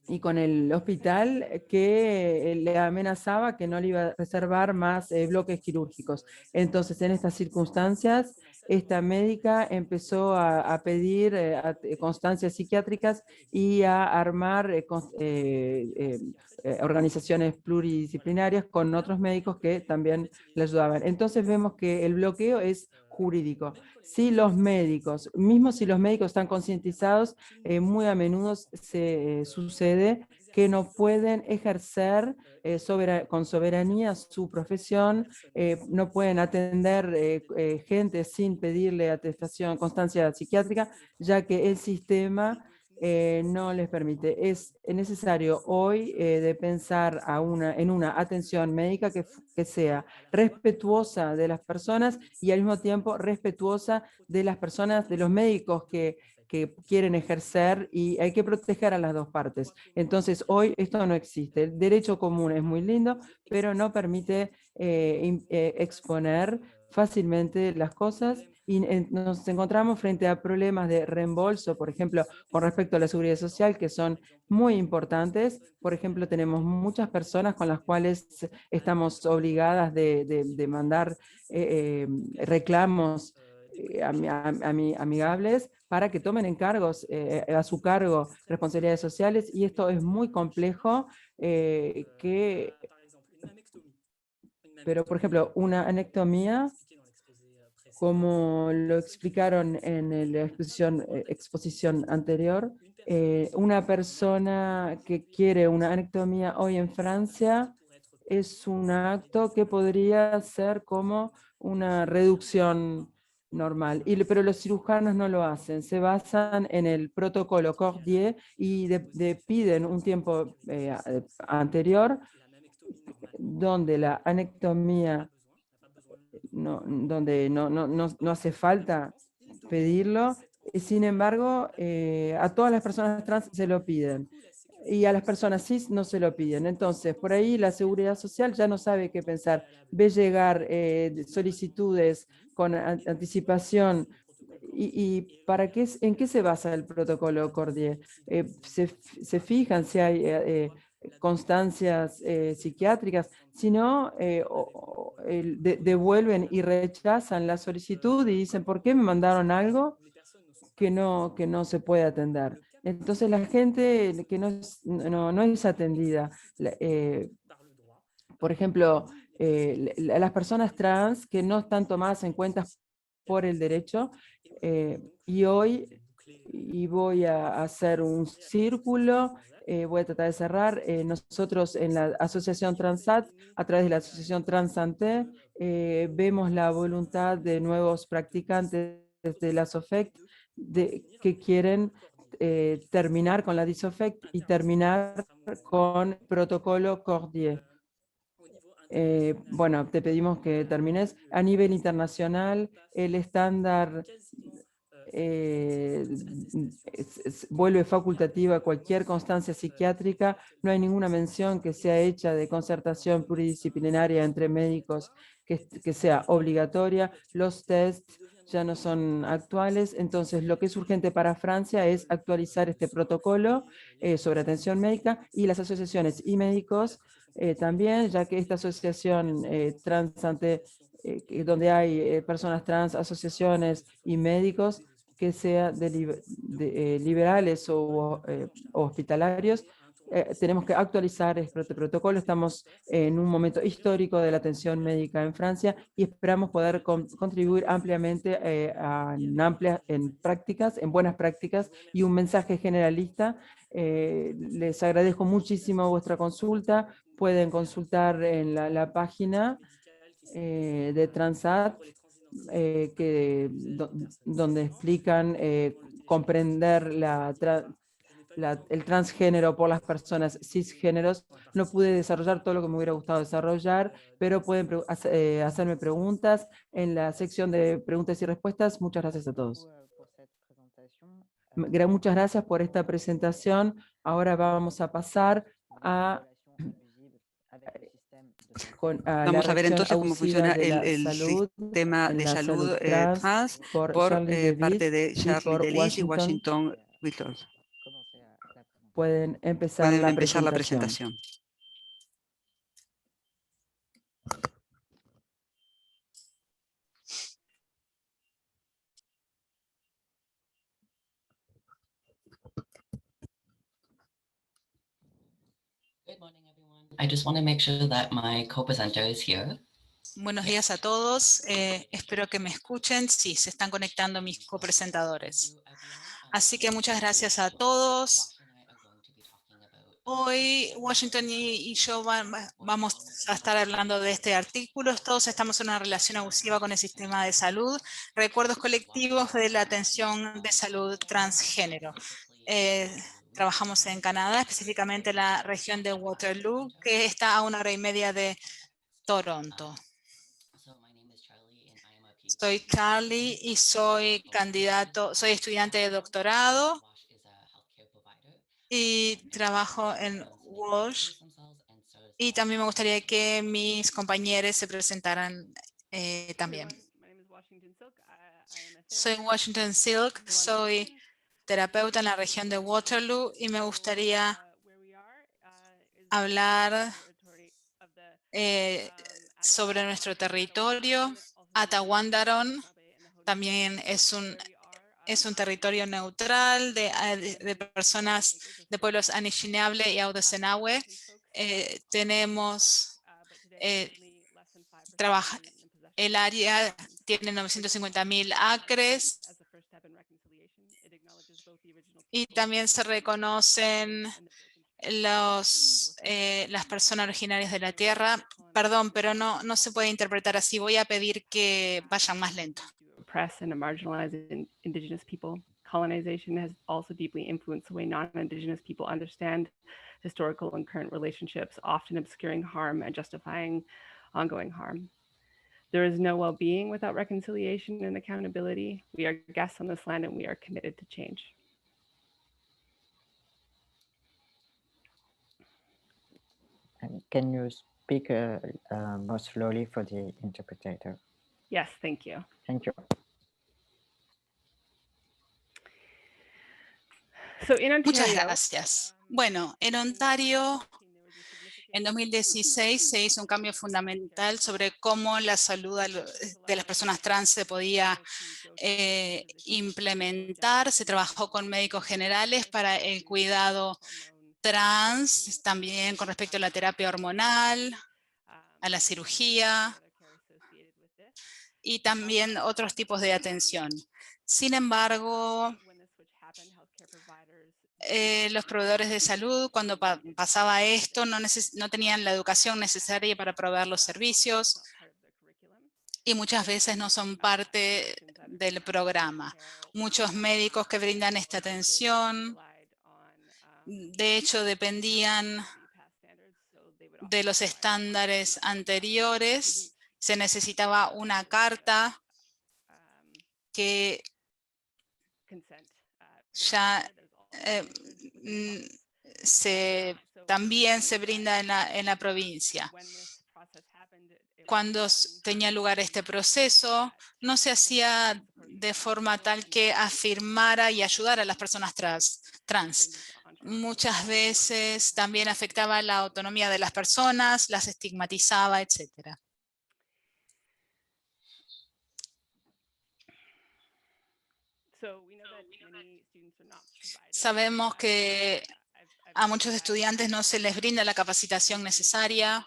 y con el hospital que le amenazaba que no le iba a reservar más bloques quirúrgicos. Entonces, en estas circunstancias, esta médica empezó a pedir constancias psiquiátricas y a armar organizaciones pluridisciplinarias con otros médicos que también le ayudaban. Entonces vemos que el bloqueo es jurídico. Si los médicos, mismo si los médicos están concientizados, muy a menudo sucede que no pueden ejercer con soberanía su profesión, no pueden atender gente sin pedirle atestación, constancia psiquiátrica, ya que el sistema no les permite. Es necesario hoy de pensar en una atención médica que sea respetuosa de las personas y al mismo tiempo respetuosa de las personas, de los médicos que quieren ejercer, y hay que proteger a las dos partes. Entonces, hoy esto no existe. El derecho común es muy lindo, pero no permite exponer fácilmente las cosas, y nos encontramos frente a problemas de reembolso, por ejemplo, con respecto a la seguridad social, que son muy importantes. Por ejemplo, tenemos muchas personas con las cuales estamos obligadas de mandar reclamos amigables para que tomen a su cargo responsabilidades sociales, y esto es muy complejo, pero por ejemplo, una anectomía, como lo explicaron en la exposición anterior, una persona que quiere una anectomía hoy en Francia es un acto que podría ser como una reducción normal, pero los cirujanos no lo hacen, se basan en el protocolo Cordier y piden un tiempo anterior donde la anectomía, donde no hace falta pedirlo. Sin embargo, a todas las personas trans se lo piden y a las personas cis no se lo piden. Entonces, por ahí la Seguridad Social ya no sabe qué pensar. Ve llegar solicitudes con anticipación. ¿Y para qué, en qué se basa el protocolo Cordier? Se fijan si hay constancias psiquiátricas, sino devuelven y rechazan la solicitud y dicen, ¿por qué me mandaron algo que no se puede atender? Entonces la gente que no es atendida, por ejemplo, las personas trans que no están tomadas en cuenta por el derecho, y hoy voy a hacer un círculo, voy a tratar de cerrar. Nosotros en la Asociación Transat, a través de la Asociación Transanté, vemos la voluntad de nuevos practicantes de la SOFECT que quieren terminar con la DISOFECT y terminar con protocolo Cordier. Bueno, te pedimos que termines. A nivel internacional, el estándar vuelve facultativa cualquier constancia psiquiátrica. No hay ninguna mención que sea hecha de concertación pluridisciplinaria entre médicos que sea obligatoria. Los tests ya no son actuales. Entonces, lo que es urgente para Francia es actualizar este protocolo sobre atención médica, y las asociaciones y médicos también, ya que esta asociación Transanté, donde hay personas trans, asociaciones y médicos, que sea liberales o hospitalarios, tenemos que actualizar este protocolo. Estamos en un momento histórico de la atención médica en Francia y esperamos poder contribuir ampliamente en prácticas, en buenas prácticas y un mensaje generalista. Les agradezco muchísimo vuestra consulta. Pueden consultar en la página de Transat, donde explican comprender el transgénero por las personas cisgéneros. No pude desarrollar todo lo que me hubiera gustado desarrollar, pero pueden hacerme preguntas en la sección de preguntas y respuestas. Muchas gracias a todos. Muchas gracias por esta presentación. Ahora vamos a pasar a Vamos a ver entonces cómo funciona el salud, sistema de salud trans por parte de Charlie Delis y Washington Whitlock. Pueden empezar la presentación. I just want to make sure that my co-presenter is here. Buenos días a todos. Espero que me escuchen. Sí, se están conectando mis copresentadores. Así que muchas gracias a todos. Hoy Washington y yo vamos a estar hablando de este artículo. Todos estamos en una relación abusiva con el sistema de salud. Recuerdos colectivos de la atención de salud transgénero. Trabajamos en Canadá, específicamente en la región de Waterloo, que está a 1 hora y media de Toronto. Soy Charlie y soy estudiante de doctorado y trabajo en Walsh. Y también me gustaría que mis compañeros se presentaran también. Soy Washington Silk, soy terapeuta en la región de Waterloo y me gustaría hablar sobre nuestro territorio, Atawandaron, También es un territorio neutral de personas de pueblos Anishinaabe y Audessenawe. Tenemos el área tiene 950.000 acres y también se reconocen las personas originarias de la tierra. Perdón, pero no se puede interpretar así. Voy a pedir que vayan más lento. Oppress and to marginalize indigenous people. Colonization has also deeply influenced the way non-indigenous people understand historical and current relationships, often obscuring harm and justifying ongoing harm. There is no well-being without reconciliation and accountability. We are guests on this land and we are committed to change. And can you speak more slowly for the interpreter? Yes, thank you. Thank you. So in Muchas Ontario, gracias. Bueno, en Ontario, en 2016 se hizo un cambio fundamental sobre cómo la salud de las personas trans se podía implementar. Se trabajó con médicos generales para el cuidado trans, también con respecto a la terapia hormonal, a la cirugía y también otros tipos de atención. Sin embargo, los proveedores de salud, cuando pasaba esto, no tenían la educación necesaria para proveer los servicios y muchas veces no son parte del programa. Muchos médicos que brindan esta atención, de hecho, dependían de los estándares anteriores. Se necesitaba una carta que ya también se brinda en la provincia. Cuando tenía lugar este proceso, no se hacía de forma tal que afirmara y ayudara a las personas trans. Muchas veces también afectaba la autonomía de las personas, las estigmatizaba, etc. Sabemos que a muchos estudiantes no se les brinda la capacitación necesaria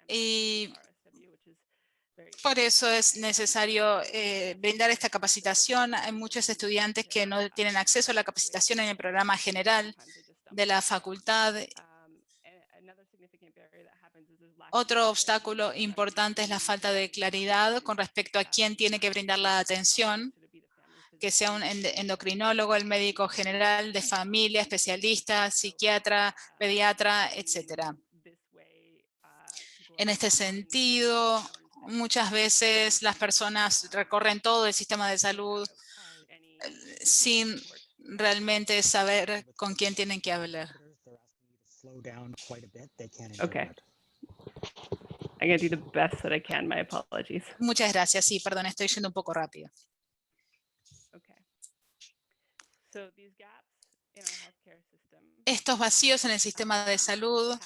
y por eso es necesario brindar esta capacitación. Hay muchos estudiantes que no tienen acceso a la capacitación en el programa general de la facultad. Otro obstáculo importante es la falta de claridad con respecto a quién tiene que brindar la atención, que sea un endocrinólogo, el médico general de familia, especialista, psiquiatra, pediatra, etc. En este sentido, muchas veces las personas recorren todo el sistema de salud sin realmente saber con quién tienen que hablar. okay. I'm going to do the best that I can. My apologies. Muchas gracias. Sí, perdón, estoy yendo un poco rápido. Okay. So these gaps in our healthcare system Estos vacíos en el sistema de salud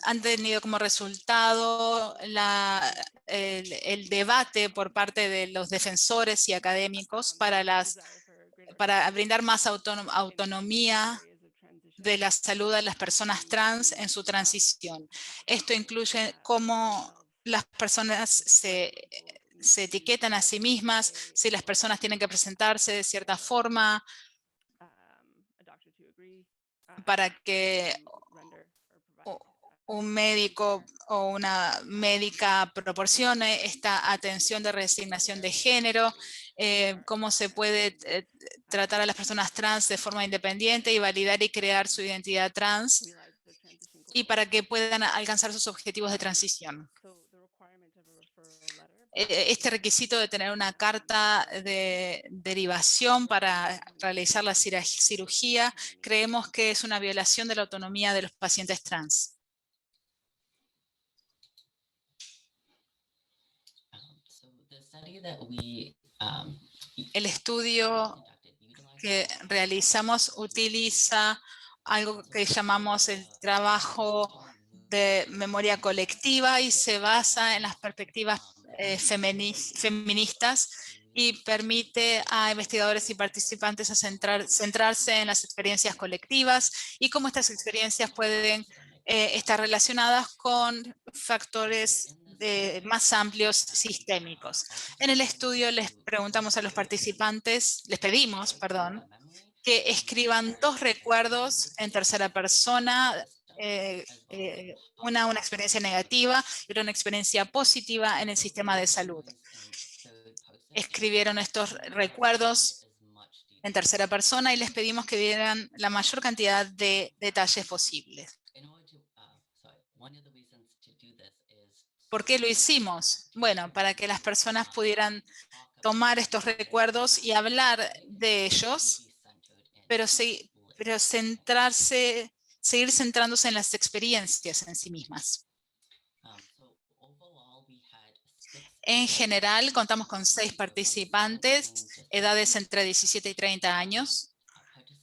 han tenido como resultado el debate por parte de los defensores y académicos para brindar más autonomía de la salud a las personas trans en su transición. Esto incluye cómo las personas se etiquetan a sí mismas, si las personas tienen que presentarse de cierta forma para que un médico o una médica proporcione esta atención de reasignación de género, cómo se puede tratar a las personas trans de forma independiente y validar y crear su identidad trans, y para que puedan alcanzar sus objetivos de transición. Este requisito de tener una carta de derivación para realizar la cirugía, creemos que es una violación de la autonomía de los pacientes trans. El estudio que realizamos utiliza algo que llamamos el trabajo de memoria colectiva y se basa en las perspectivas feministas y permite a investigadores y participantes a centrarse en las experiencias colectivas y cómo estas experiencias pueden estar relacionadas con factores más amplios sistémicos. En el estudio les preguntamos a los participantes, les pedimos, perdón, que escriban 2 recuerdos en tercera persona, una experiencia negativa y otra una experiencia positiva en el sistema de salud. Escribieron estos recuerdos en tercera persona y les pedimos que dieran la mayor cantidad de detalles posibles. ¿Por qué lo hicimos? Bueno, para que las personas pudieran tomar estos recuerdos y hablar de ellos, pero seguir centrándose en las experiencias en sí mismas. En general, contamos con 6 participantes, edades entre 17 y 30 años.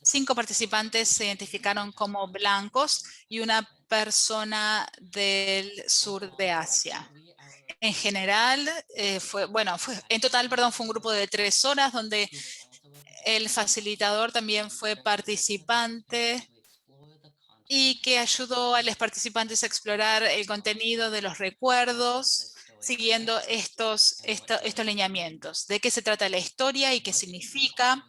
5 participantes se identificaron como blancos y una persona del sur de Asia. En general, en total, fue un grupo de 3 horas donde el facilitador también fue participante y que ayudó a los participantes a explorar el contenido de los recuerdos siguiendo estos lineamientos. ¿De qué se trata la historia y qué significa?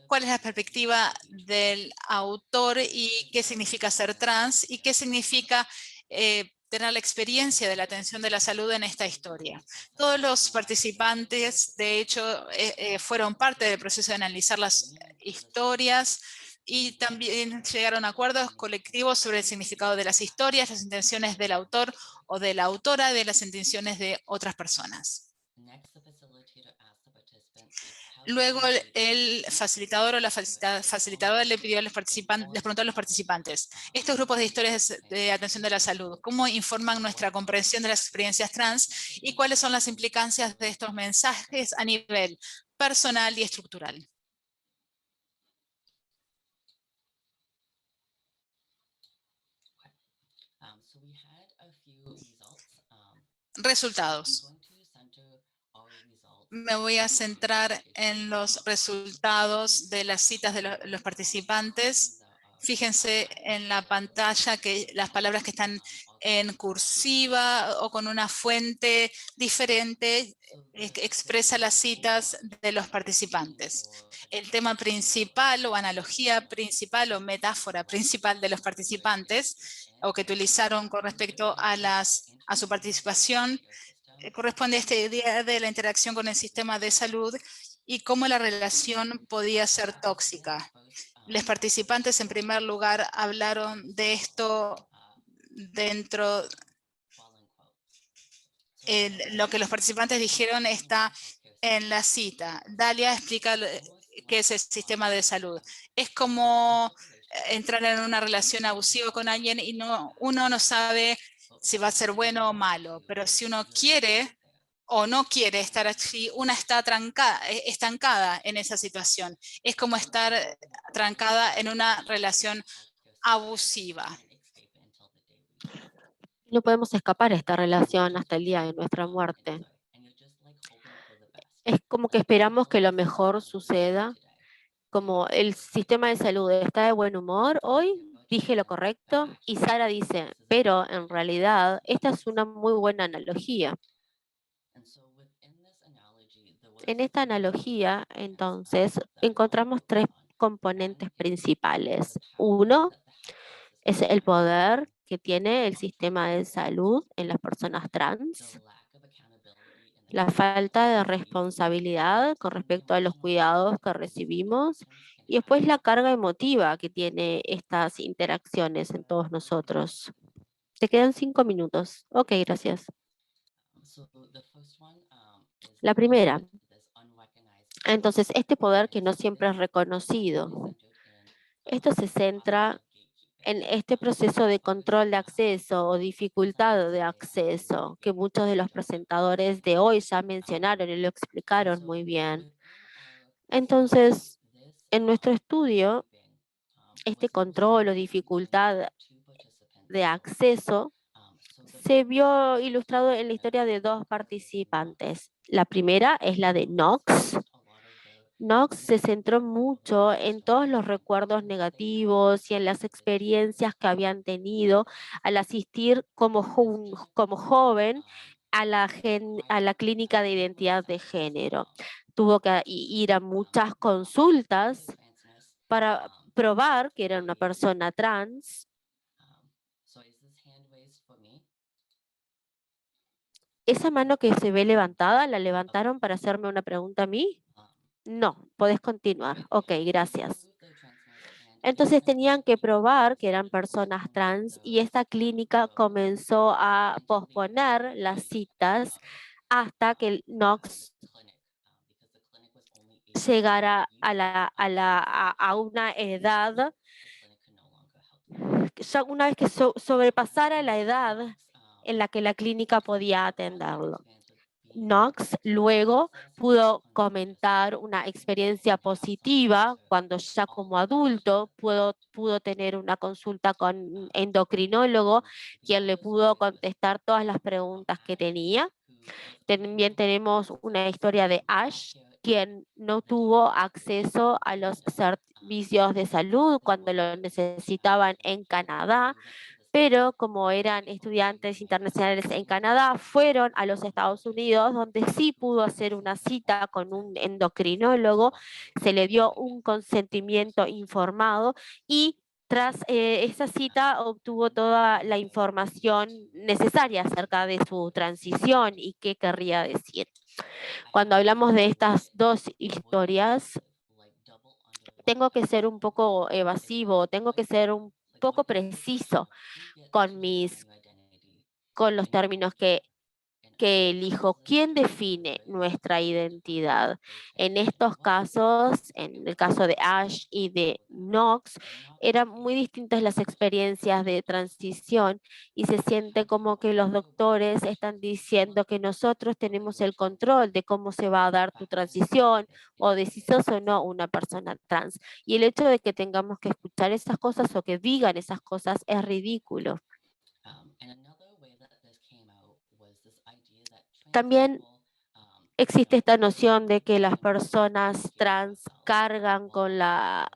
¿Cuál es la perspectiva del autor y qué significa ser trans? ¿Y qué significa tener la experiencia de la atención de la salud en esta historia? Todos los participantes, de hecho, fueron parte del proceso de analizar las historias y también llegaron a acuerdos colectivos sobre el significado de las historias, las intenciones del autor o de la autora, de las intenciones de otras personas. Luego el facilitador o la facilitadora le pidió a los participantes, les preguntó a los participantes, estos grupos de historias de atención de la salud, ¿cómo informan nuestra comprensión de las experiencias trans y cuáles son las implicancias de estos mensajes a nivel personal y estructural? Resultados. Me voy a centrar en los resultados de las citas de los participantes. Fíjense en la pantalla que las palabras que están en cursiva o con una fuente diferente expresa las citas de los participantes. El tema principal o analogía principal o metáfora principal de los participantes o que utilizaron con respecto a su participación corresponde a esta idea de la interacción con el sistema de salud y cómo la relación podía ser tóxica. Los participantes, en primer lugar, hablaron de esto dentro. Lo que los participantes dijeron está en la cita. Dalia explica qué es el sistema de salud. Es como entrar en una relación abusiva con alguien y uno no sabe si va a ser bueno o malo, pero si uno quiere o no quiere estar allí, una está estancada en esa situación. Es como estar trancada en una relación abusiva. No podemos escapar de esta relación hasta el día de nuestra muerte. Es como que esperamos que lo mejor suceda, como el sistema de salud está de buen humor hoy, dije lo correcto, y Sara dice, pero en realidad esta es una muy buena analogía. En esta analogía, entonces, encontramos 3 componentes principales. Uno es el poder que tiene el sistema de salud en las personas trans, la falta de responsabilidad con respecto a los cuidados que recibimos y después la carga emotiva que tiene estas interacciones en todos nosotros. Te quedan 5 minutos. Ok, gracias. La primera. Entonces, este poder que no siempre es reconocido. Esto se centra en este proceso de control de acceso o dificultad de acceso que muchos de los presentadores de hoy ya mencionaron y lo explicaron muy bien. Entonces, en nuestro estudio, este control o dificultad de acceso se vio ilustrado en la historia de dos participantes. La primera es la de Knox. Knox se centró mucho en todos los recuerdos negativos y en las experiencias que habían tenido al asistir como joven a la clínica de identidad de género. Tuvo que ir a muchas consultas para probar que era una persona trans. ¿Esa mano que se ve levantada, la levantaron para hacerme una pregunta a mí? No, podés continuar. Ok, gracias. Entonces tenían que probar que eran personas trans y esta clínica comenzó a posponer las citas hasta que Knox llegara a una edad, una vez que sobrepasara la edad en la que la clínica podía atenderlo. Knox luego pudo comentar una experiencia positiva cuando ya como adulto pudo tener una consulta con un endocrinólogo, quien le pudo contestar todas las preguntas que tenía. También tenemos una historia de Ash, quien no tuvo acceso a los servicios de salud cuando lo necesitaban en Canadá, pero como eran estudiantes internacionales en Canadá, fueron a los Estados Unidos, donde sí pudo hacer una cita con un endocrinólogo, se le dio un consentimiento informado y tras esa cita obtuvo toda la información necesaria acerca de su transición y qué querría decir. Cuando hablamos de estas dos historias, tengo que ser un poco evasivo, tengo que ser un poco preciso con los términos que elijo. ¿Quién define nuestra identidad? En estos casos, en el caso de Ash y de Knox, eran muy distintas las experiencias de transición y se siente como que los doctores están diciendo que nosotros tenemos el control de cómo se va a dar tu transición o de si sos o no una persona trans. Y el hecho de que tengamos que escuchar esas cosas o que digan esas cosas es ridículo. También existe esta noción de que las personas trans cargan con la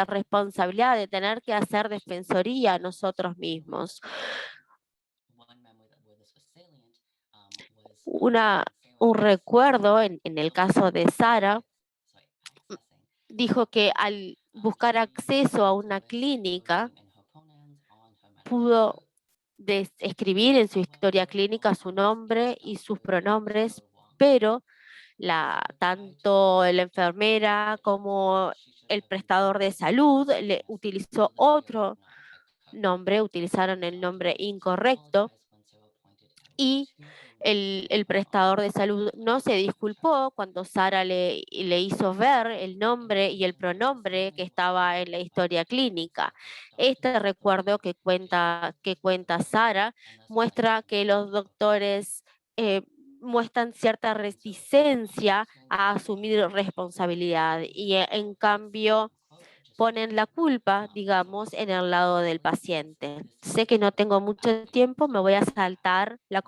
responsabilidad de tener que hacer defensoría a nosotros mismos. Un recuerdo en el caso de Sara dijo que al buscar acceso a una clínica pudo escribir en su historia clínica su nombre y sus pronombres, pero tanto la enfermera como el prestador de salud le utilizó otro nombre, utilizaron el nombre incorrecto y el prestador de salud no se disculpó cuando Sara le hizo ver el nombre y el pronombre que estaba en la historia clínica. Este recuerdo que cuenta Sara muestra que los doctores muestran cierta reticencia a asumir responsabilidad y en cambio ponen la culpa, digamos, en el lado del paciente. Sé que no tengo mucho tiempo, me voy a saltar la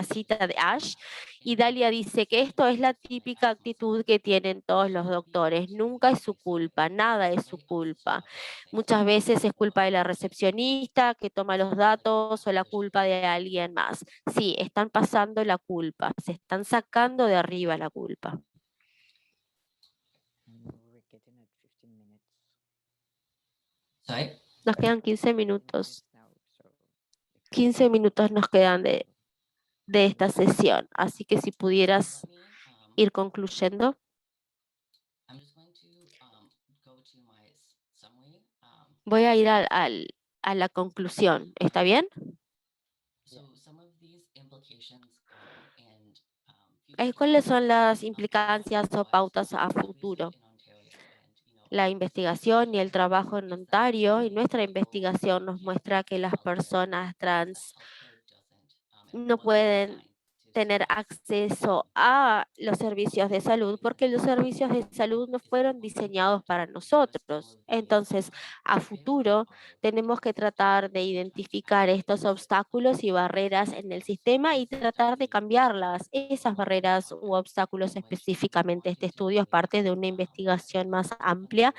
cita de Ash y Dalia dice que esto es la típica actitud que tienen todos los doctores. Nunca es su culpa, nada es su culpa. Muchas veces es culpa de la recepcionista que toma los datos o la culpa de alguien más. Sí, están pasando la culpa, se están sacando de arriba la culpa. Nos quedan 15 minutos. 15 minutos nos quedan de esta sesión. Así que si pudieras ir concluyendo. Voy a ir a la conclusión. ¿Está bien? ¿Cuáles son las implicancias o pautas a futuro? La investigación y el trabajo en Ontario y nuestra investigación nos muestra que las personas trans no pueden tener acceso a los servicios de salud, porque los servicios de salud no fueron diseñados para nosotros. Entonces, a futuro tenemos que tratar de identificar estos obstáculos y barreras en el sistema y tratar de cambiarlas. Esas barreras u obstáculos específicamente, este estudio es parte de una investigación más amplia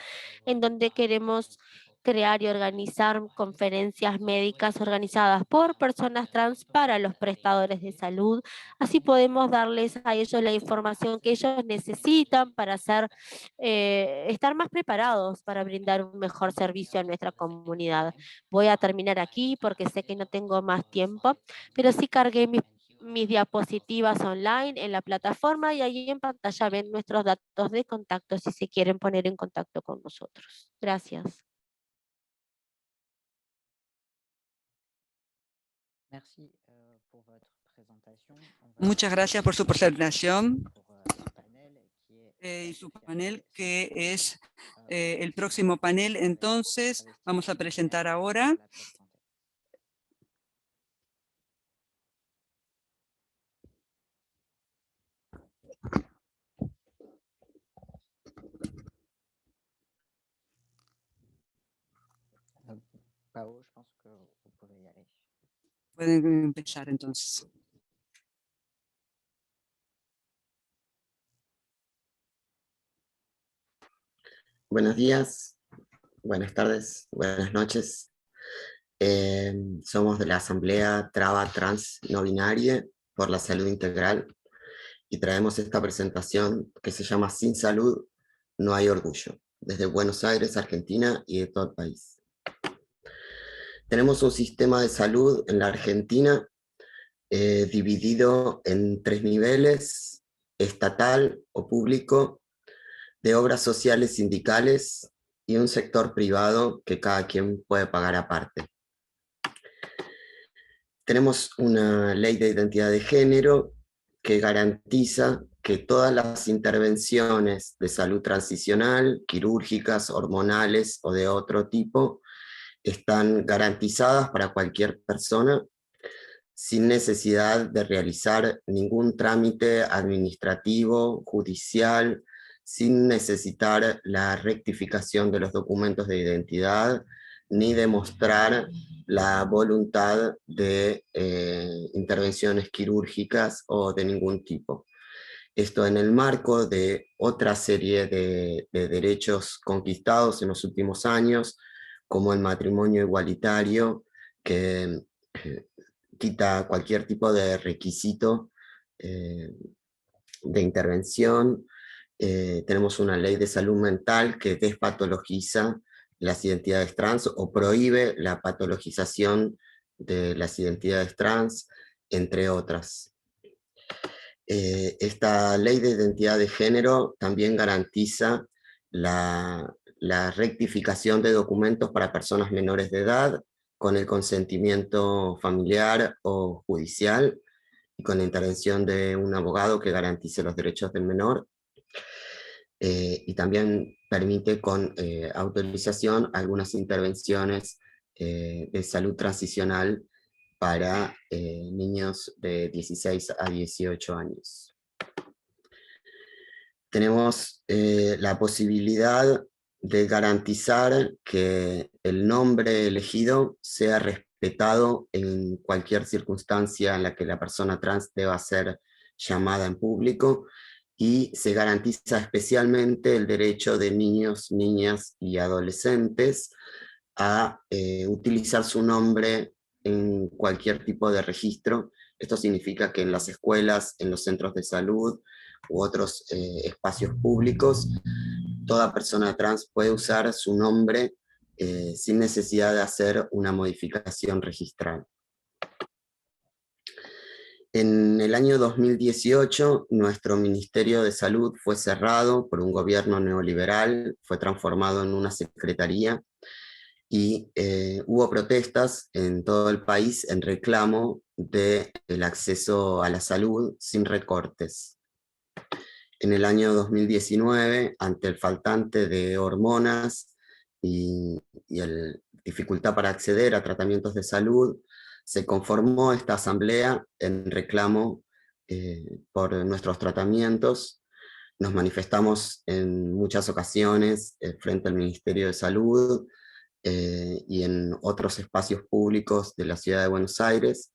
en donde queremos crear y organizar conferencias médicas organizadas por personas trans para los prestadores de salud. Así podemos darles a ellos la información que ellos necesitan para estar más preparados para brindar un mejor servicio a nuestra comunidad. Voy a terminar aquí porque sé que no tengo más tiempo, pero sí cargué mis diapositivas online en la plataforma y ahí en pantalla ven nuestros datos de contacto si se quieren poner en contacto con nosotros. Gracias. Muchas gracias por su presentación y su panel, que es el próximo panel. Entonces, vamos a presentar ahora Pueden empezar entonces. Buenos días, buenas tardes, buenas noches. Somos de la Asamblea Traba Trans No Binaria por la Salud Integral y traemos esta presentación que se llama Sin Salud no hay orgullo, desde Buenos Aires, Argentina y de todo el país. Tenemos un sistema de salud en la Argentina dividido en 3 niveles: estatal o público, de obras sociales sindicales y un sector privado que cada quien puede pagar aparte. Tenemos una ley de identidad de género que garantiza que todas las intervenciones de salud transicional, quirúrgicas, hormonales o de otro tipo, están garantizadas para cualquier persona sin necesidad de realizar ningún trámite administrativo, judicial, sin necesitar la rectificación de los documentos de identidad, ni demostrar la voluntad de intervenciones quirúrgicas o de ningún tipo. Esto en el marco de otra serie de derechos conquistados en los últimos años, como el matrimonio igualitario, que quita cualquier tipo de requisito de intervención. Tenemos una ley de salud mental que despatologiza las identidades trans o prohíbe la patologización de las identidades trans, entre otras. Esta ley de identidad de género también garantiza la rectificación de documentos para personas menores de edad con el consentimiento familiar o judicial y con la intervención de un abogado que garantice los derechos del menor. Y también permite con autorización algunas intervenciones de salud transicional para niños de 16 a 18 años. Tenemos la posibilidad de garantizar que el nombre elegido sea respetado en cualquier circunstancia en la que la persona trans deba ser llamada en público, y se garantiza especialmente el derecho de niños, niñas y adolescentes a utilizar su nombre en cualquier tipo de registro. Esto significa que en las escuelas, en los centros de salud u otros espacios públicos, toda persona trans puede usar su nombre sin necesidad de hacer una modificación registral. En el año 2018, nuestro Ministerio de Salud fue cerrado por un gobierno neoliberal, fue transformado en una secretaría, y hubo protestas en todo el país en reclamo del acceso a la salud sin recortes. En el año 2019, ante el faltante de hormonas y la dificultad para acceder a tratamientos de salud, se conformó esta asamblea en reclamo por nuestros tratamientos. Nos manifestamos en muchas ocasiones frente al Ministerio de Salud y en otros espacios públicos de la ciudad de Buenos Aires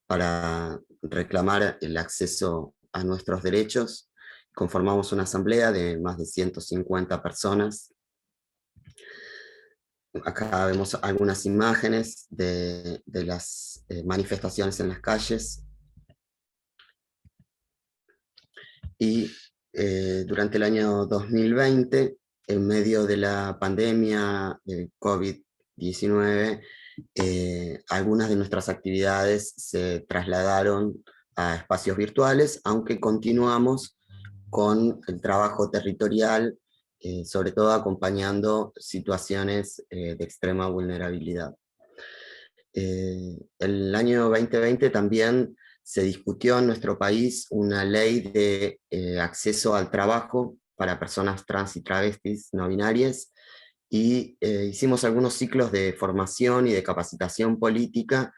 para reclamar el acceso a nuestros derechos. Conformamos una asamblea de más de 150 personas. Acá vemos algunas imágenes de las manifestaciones en las calles. Y durante el año 2020, en medio de la pandemia del COVID-19, algunas de nuestras actividades se trasladaron a espacios virtuales, aunque continuamos con el trabajo territorial, sobre todo acompañando situaciones de extrema vulnerabilidad. El año 2020 también se discutió en nuestro país una ley de acceso al trabajo para personas trans y travestis no binarias, y hicimos algunos ciclos de formación y de capacitación política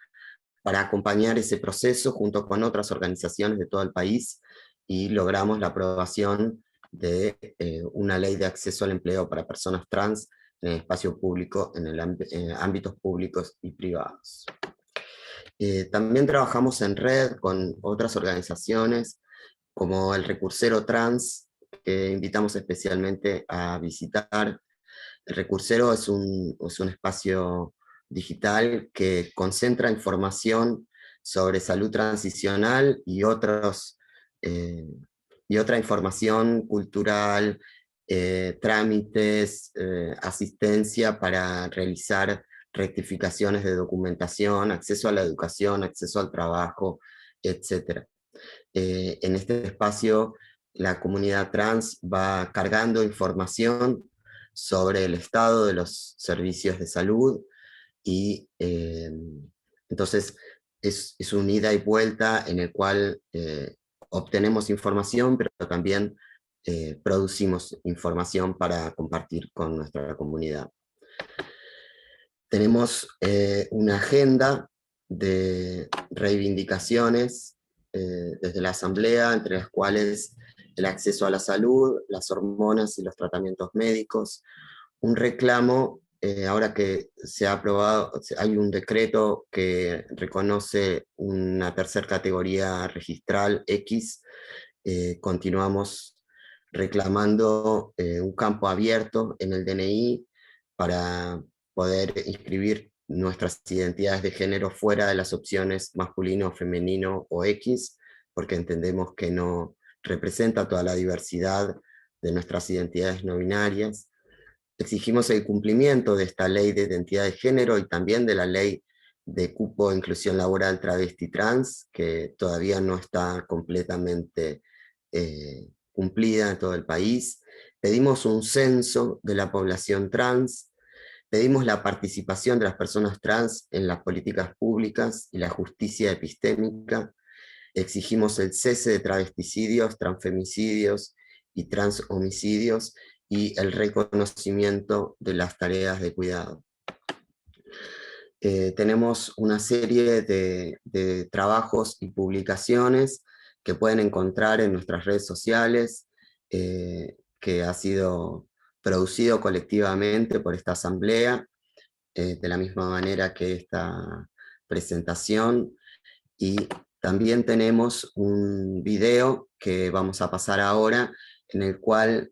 para acompañar ese proceso junto con otras organizaciones de todo el país, y logramos la aprobación de una ley de acceso al empleo para personas trans en el espacio público, en ámbitos públicos y privados. También trabajamos en red con otras organizaciones como el Recursero Trans, que invitamos especialmente a visitar. El Recursero es un espacio digital que concentra información sobre salud transicional y otra información cultural, trámites, asistencia para realizar rectificaciones de documentación, acceso a la educación, acceso al trabajo, etc. En este espacio, la comunidad trans va cargando información sobre el estado de los servicios de salud, y entonces es un ida y vuelta en el cual obtenemos información, pero también producimos información para compartir con nuestra comunidad. Tenemos una agenda de reivindicaciones desde la Asamblea, entre las cuales el acceso a la salud, las hormonas y los tratamientos médicos, un reclamo, ahora que se ha aprobado, hay un decreto que reconoce una tercera categoría registral X, continuamos reclamando un campo abierto en el DNI para poder inscribir nuestras identidades de género fuera de las opciones masculino, femenino o X, porque entendemos que no representa toda la diversidad de nuestras identidades no binarias. Exigimos el cumplimiento de esta ley de identidad de género y también de la ley de cupo e inclusión laboral travesti trans, que todavía no está completamente cumplida en todo el país. Pedimos un censo de la población trans, pedimos la participación de las personas trans en las políticas públicas y la justicia epistémica, exigimos el cese de travesticidios, transfemicidios y transhomicidios, y el reconocimiento de las tareas de cuidado. Tenemos una serie de trabajos y publicaciones que pueden encontrar en nuestras redes sociales, que ha sido producido colectivamente por esta asamblea, de la misma manera que esta presentación, y también tenemos un video que vamos a pasar ahora, en el cual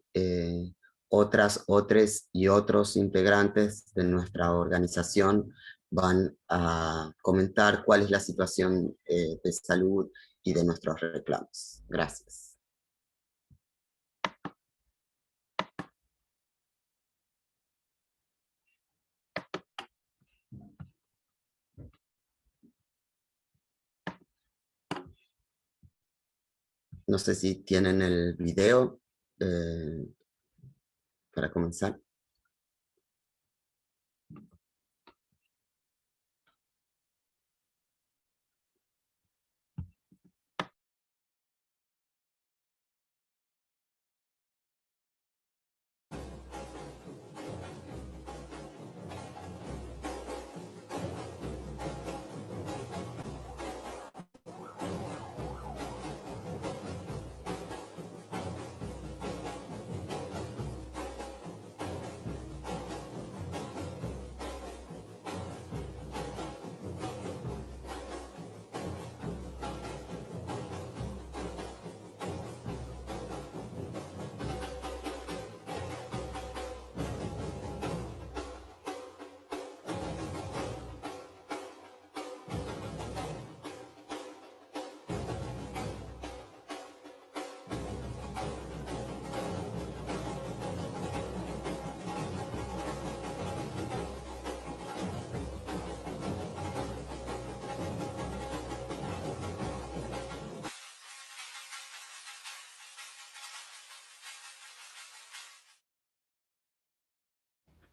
otros y otros integrantes de nuestra organización van a comentar cuál es la situación de salud y de nuestros reclamos. Gracias. No sé si tienen el video para comenzar.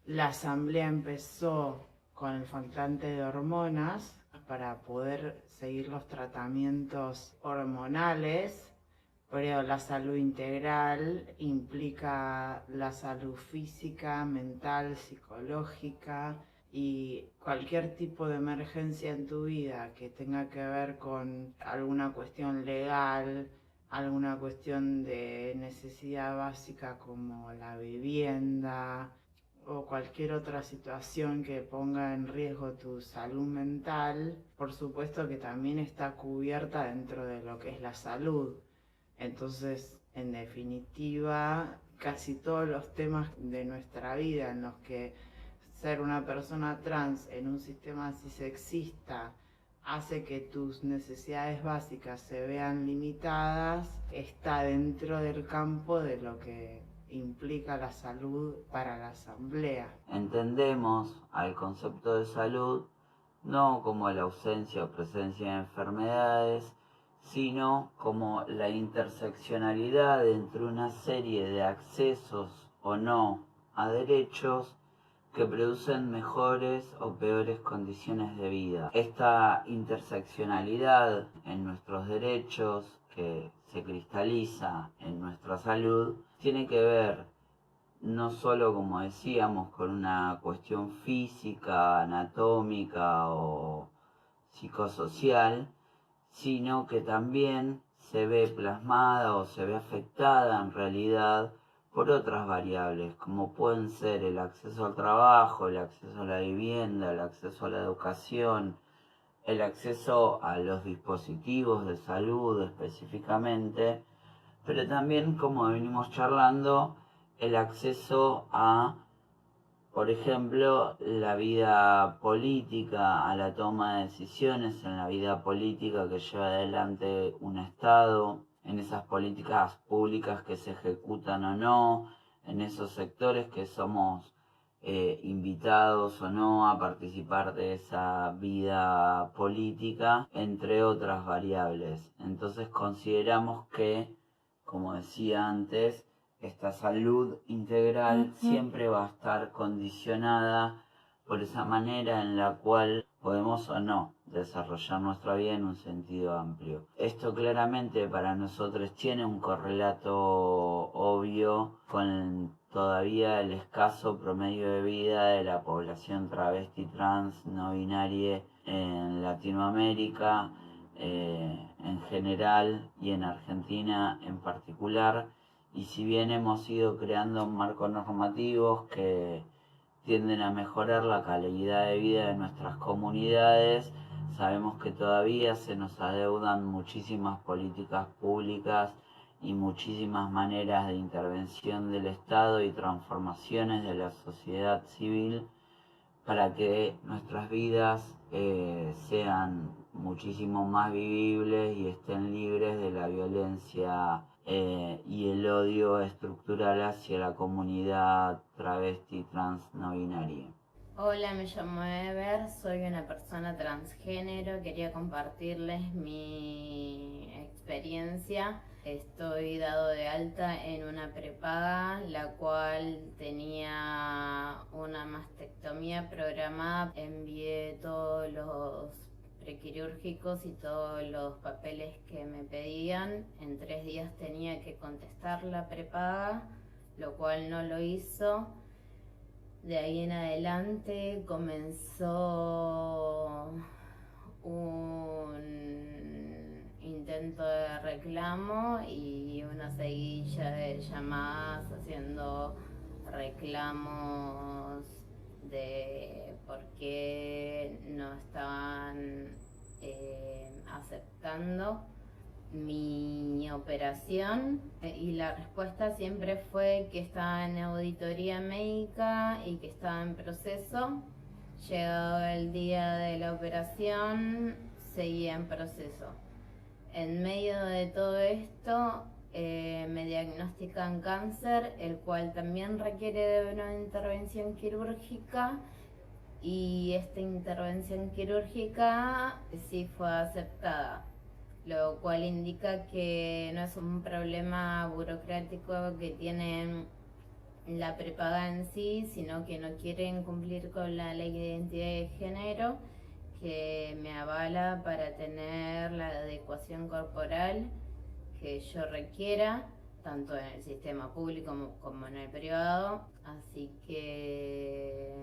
La asamblea empezó con el faltante de hormonas para poder seguir los tratamientos hormonales, pero la salud integral implica la salud física, mental, psicológica y cualquier tipo de emergencia en tu vida que tenga que ver con alguna cuestión legal, alguna cuestión de necesidad básica como la vivienda, o cualquier otra situación que ponga en riesgo tu salud mental, por supuesto que también está cubierta dentro de lo que es la salud. Entonces, en definitiva, casi todos los temas de nuestra vida en los que ser una persona trans en un sistema así sexista hace que tus necesidades básicas se vean limitadas, está dentro del campo de lo que implica la salud para la asamblea. Entendemos al concepto de salud no como la ausencia o presencia de enfermedades, sino como la interseccionalidad entre una serie de accesos o no a derechos que producen mejores o peores condiciones de vida. Esta interseccionalidad en nuestros derechos que se cristaliza en nuestra salud tiene que ver no solo, como decíamos, con una cuestión física, anatómica o psicosocial, sino que también se ve plasmada o se ve afectada en realidad por otras variables, como pueden ser el acceso al trabajo, el acceso a la vivienda, el acceso a la educación, el acceso a los dispositivos de salud específicamente, pero también, como venimos charlando, el acceso a, por ejemplo, la vida política, a la toma de decisiones en la vida política que lleva adelante un Estado, en esas políticas públicas que se ejecutan o no, en esos sectores que somos invitados o no a participar de esa vida política, entre otras variables. Entonces consideramos que, como decía antes, esta salud integral siempre va a estar condicionada por esa manera en la cual podemos o no desarrollar nuestra vida en un sentido amplio. Esto claramente para nosotros tiene un correlato obvio con todavía el escaso promedio de vida de la población travesti, trans, no binaria en Latinoamérica en general y en Argentina en particular. Y si bien hemos ido creando marcos normativos que tienden a mejorar la calidad de vida de nuestras comunidades, sabemos que todavía se nos adeudan muchísimas políticas públicas y muchísimas maneras de intervención del Estado y transformaciones de la sociedad civil para que nuestras vidas sean muchísimo más vivibles y estén libres de la violencia y el odio estructural hacia la comunidad travesti, trans, no binaria. Hola, me llamo Ever, soy una persona transgénero, quería compartirles mi experiencia. Estoy dado de alta en una prepaga, la cual tenía una mastectomía programada. Envié todos los prequirúrgicos y todos los papeles que me pedían. En 3 días tenía que contestar la prepaga, lo cual no lo hizo. De ahí en adelante comenzó un intento de reclamo y una seguilla de llamadas haciendo reclamos de por qué no estaban aceptando mi operación, y la respuesta siempre fue que estaba en auditoría médica y que estaba en proceso. Llegado el día de la operación, seguía en proceso. En medio de todo esto me diagnostican cáncer, el cual también requiere de una intervención quirúrgica, y esta intervención quirúrgica sí fue aceptada, lo cual indica que no es un problema burocrático que tienen la prepaga en sí, sino que no quieren cumplir con la ley de identidad de género que me avala para tener la adecuación corporal que yo requiera, tanto en el sistema público como en el privado. Así que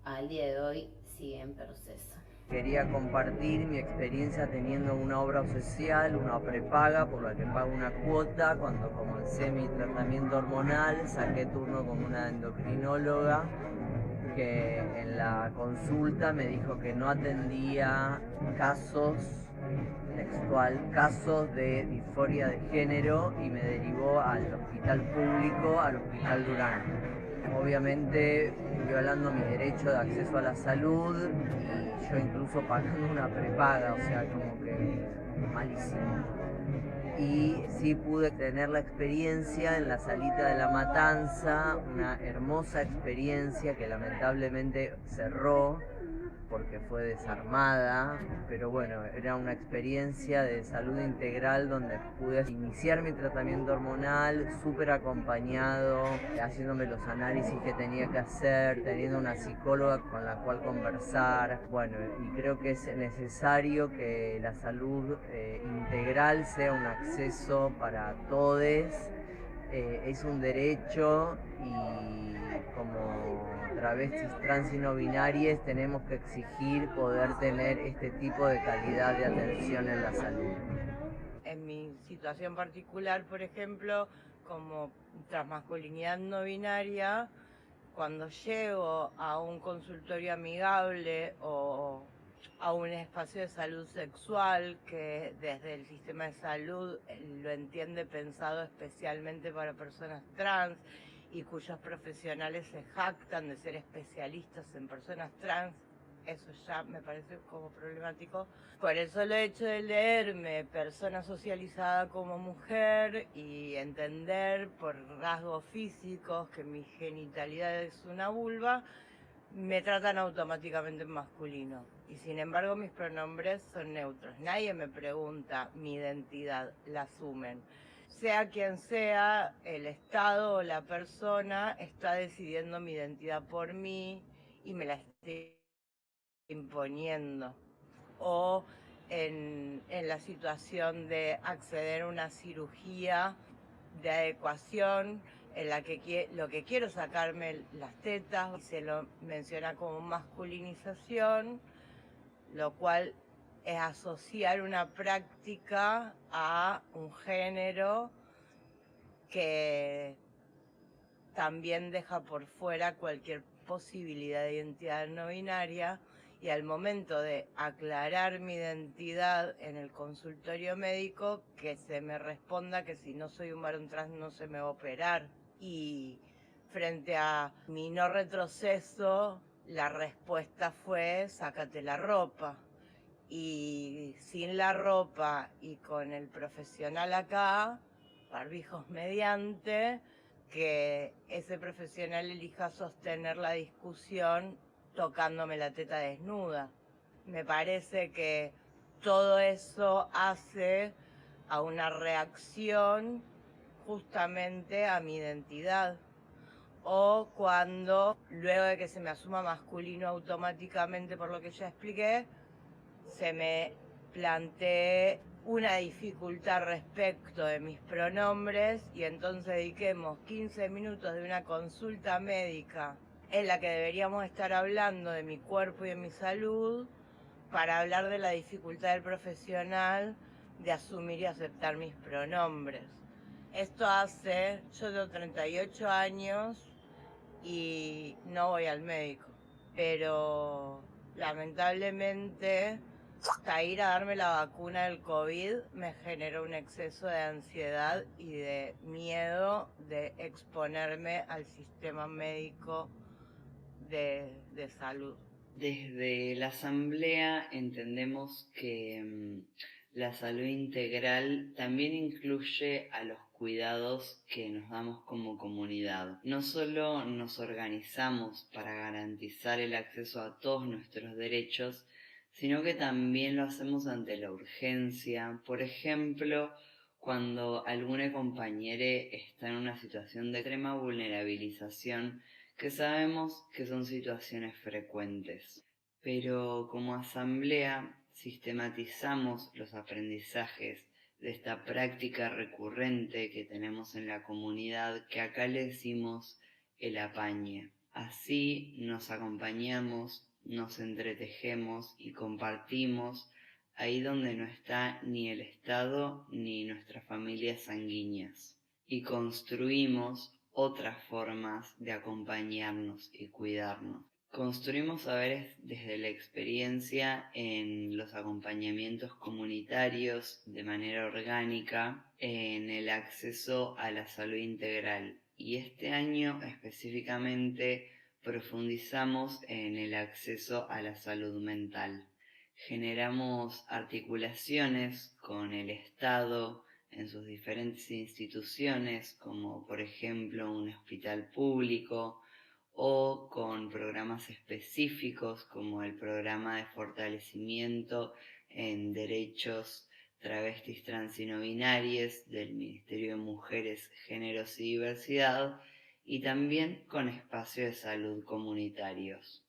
al día de hoy sigue en proceso. Quería compartir mi experiencia teniendo una obra social, una prepaga por la que pago una cuota. Cuando comencé mi tratamiento hormonal, saqué turno con una endocrinóloga que en la consulta me dijo que no atendía casos, textual, casos de disforia de género, y me derivó al hospital público, al Hospital Durán. Obviamente violando mi derecho de acceso a la salud y yo incluso pagando una prepaga, o sea, como que malísimo. Y sí pude tener la experiencia en la salita de La Matanza, una hermosa experiencia que lamentablemente cerró porque fue desarmada, pero bueno, era una experiencia de salud integral donde pude iniciar mi tratamiento hormonal súper acompañado, haciéndome los análisis que tenía que hacer, teniendo una psicóloga con la cual conversar. Bueno, y creo que es necesario que la salud integral sea un acceso para todos, es un derecho, y como travestis, trans y no binarias tenemos que exigir poder tener este tipo de calidad de atención en la salud. En mi situación particular, por ejemplo, como transmasculinidad no binaria, cuando llego a un consultorio amigable o a un espacio de salud sexual que desde el sistema de salud lo entiende pensado especialmente para personas trans y cuyos profesionales se jactan de ser especialistas en personas trans, eso ya me parece como problemático. Por el solo hecho de leerme persona socializada como mujer y entender por rasgos físicos que mi genitalidad es una vulva, me tratan automáticamente en masculino. Y sin embargo mis pronombres son neutros. Nadie me pregunta mi identidad, la asumen. Sea quien sea, el Estado o la persona está decidiendo mi identidad por mí y me la estoy imponiendo. O en la situación de acceder a una cirugía de adecuación en la que lo que quiero es sacarme las tetas, y se lo menciona como masculinización, lo cual es asociar una práctica a un género que también deja por fuera cualquier posibilidad de identidad no binaria, y al momento de aclarar mi identidad en el consultorio médico, que se me responda que si no soy un varón trans no se me va a operar. Y frente a mi no retroceso, la respuesta fue: sácate la ropa. Y sin la ropa y con el profesional acá, barbijos mediante, que ese profesional elija sostener la discusión tocándome la teta desnuda. Me parece que todo eso hace a una reacción justamente a mi identidad. O cuando, luego de que se me asuma masculino automáticamente por lo que ya expliqué, se me plantee una dificultad respecto de mis pronombres, y entonces dediquemos 15 minutos de una consulta médica en la que deberíamos estar hablando de mi cuerpo y de mi salud para hablar de la dificultad del profesional de asumir y aceptar mis pronombres. Esto hace, yo tengo 38 años y no voy al médico, pero lamentablemente hasta ir a darme la vacuna del COVID me generó un exceso de ansiedad y de miedo de exponerme al sistema médico de salud. Desde la Asamblea entendemos que la salud integral también incluye a los cuidados que nos damos como comunidad. No solo nos organizamos para garantizar el acceso a todos nuestros derechos, sino que también lo hacemos ante la urgencia. Por ejemplo, cuando alguna compañera está en una situación de extrema vulnerabilización, que sabemos que son situaciones frecuentes. Pero como asamblea sistematizamos los aprendizajes de esta práctica recurrente que tenemos en la comunidad, que acá le decimos el apañe. Así nos acompañamos, nos entretejemos y compartimos ahí donde no está ni el Estado ni nuestras familias sanguíneas. Y construimos otras formas de acompañarnos y cuidarnos. Construimos saberes desde la experiencia en los acompañamientos comunitarios de manera orgánica, en el acceso a la salud integral. Y este año específicamente profundizamos en el acceso a la salud mental. Generamos articulaciones con el Estado en sus diferentes instituciones, como por ejemplo un hospital público, o con programas específicos como el programa de fortalecimiento en derechos travestis, trans y no binarias del Ministerio de Mujeres, Géneros y Diversidad, y también con espacios de salud comunitarios,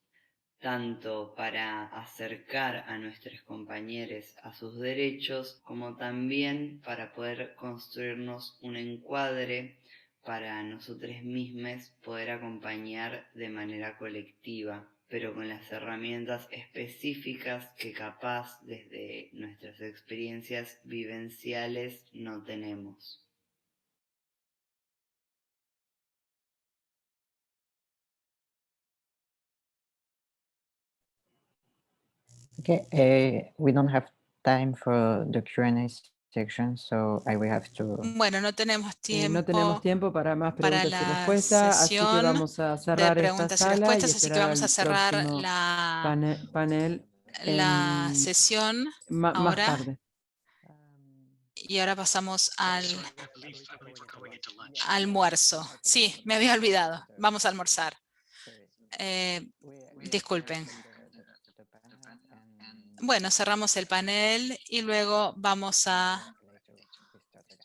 tanto para acercar a nuestros compañeros a sus derechos, como también para poder construirnos un encuadre para nosotros mismos poder acompañar de manera colectiva, pero con las herramientas específicas que capaz desde nuestras experiencias vivenciales no tenemos. Okay, we don't have time for the Q&A section, so I will have to... Bueno, no tenemos No tenemos tiempo para más preguntas y la respuestas, así que sesión vamos a de cerrar esta preguntas y sala y respuestas, así que esperar vamos a al cerrar próximo panel la sesión más ahora. tarde. Y ahora pasamos al almuerzo. Sí, me había olvidado. Vamos a almorzar. Disculpen. Bueno, cerramos el panel y luego vamos a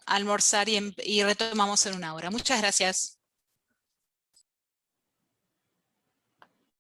almorzar y retomamos en 1 hora. Muchas gracias.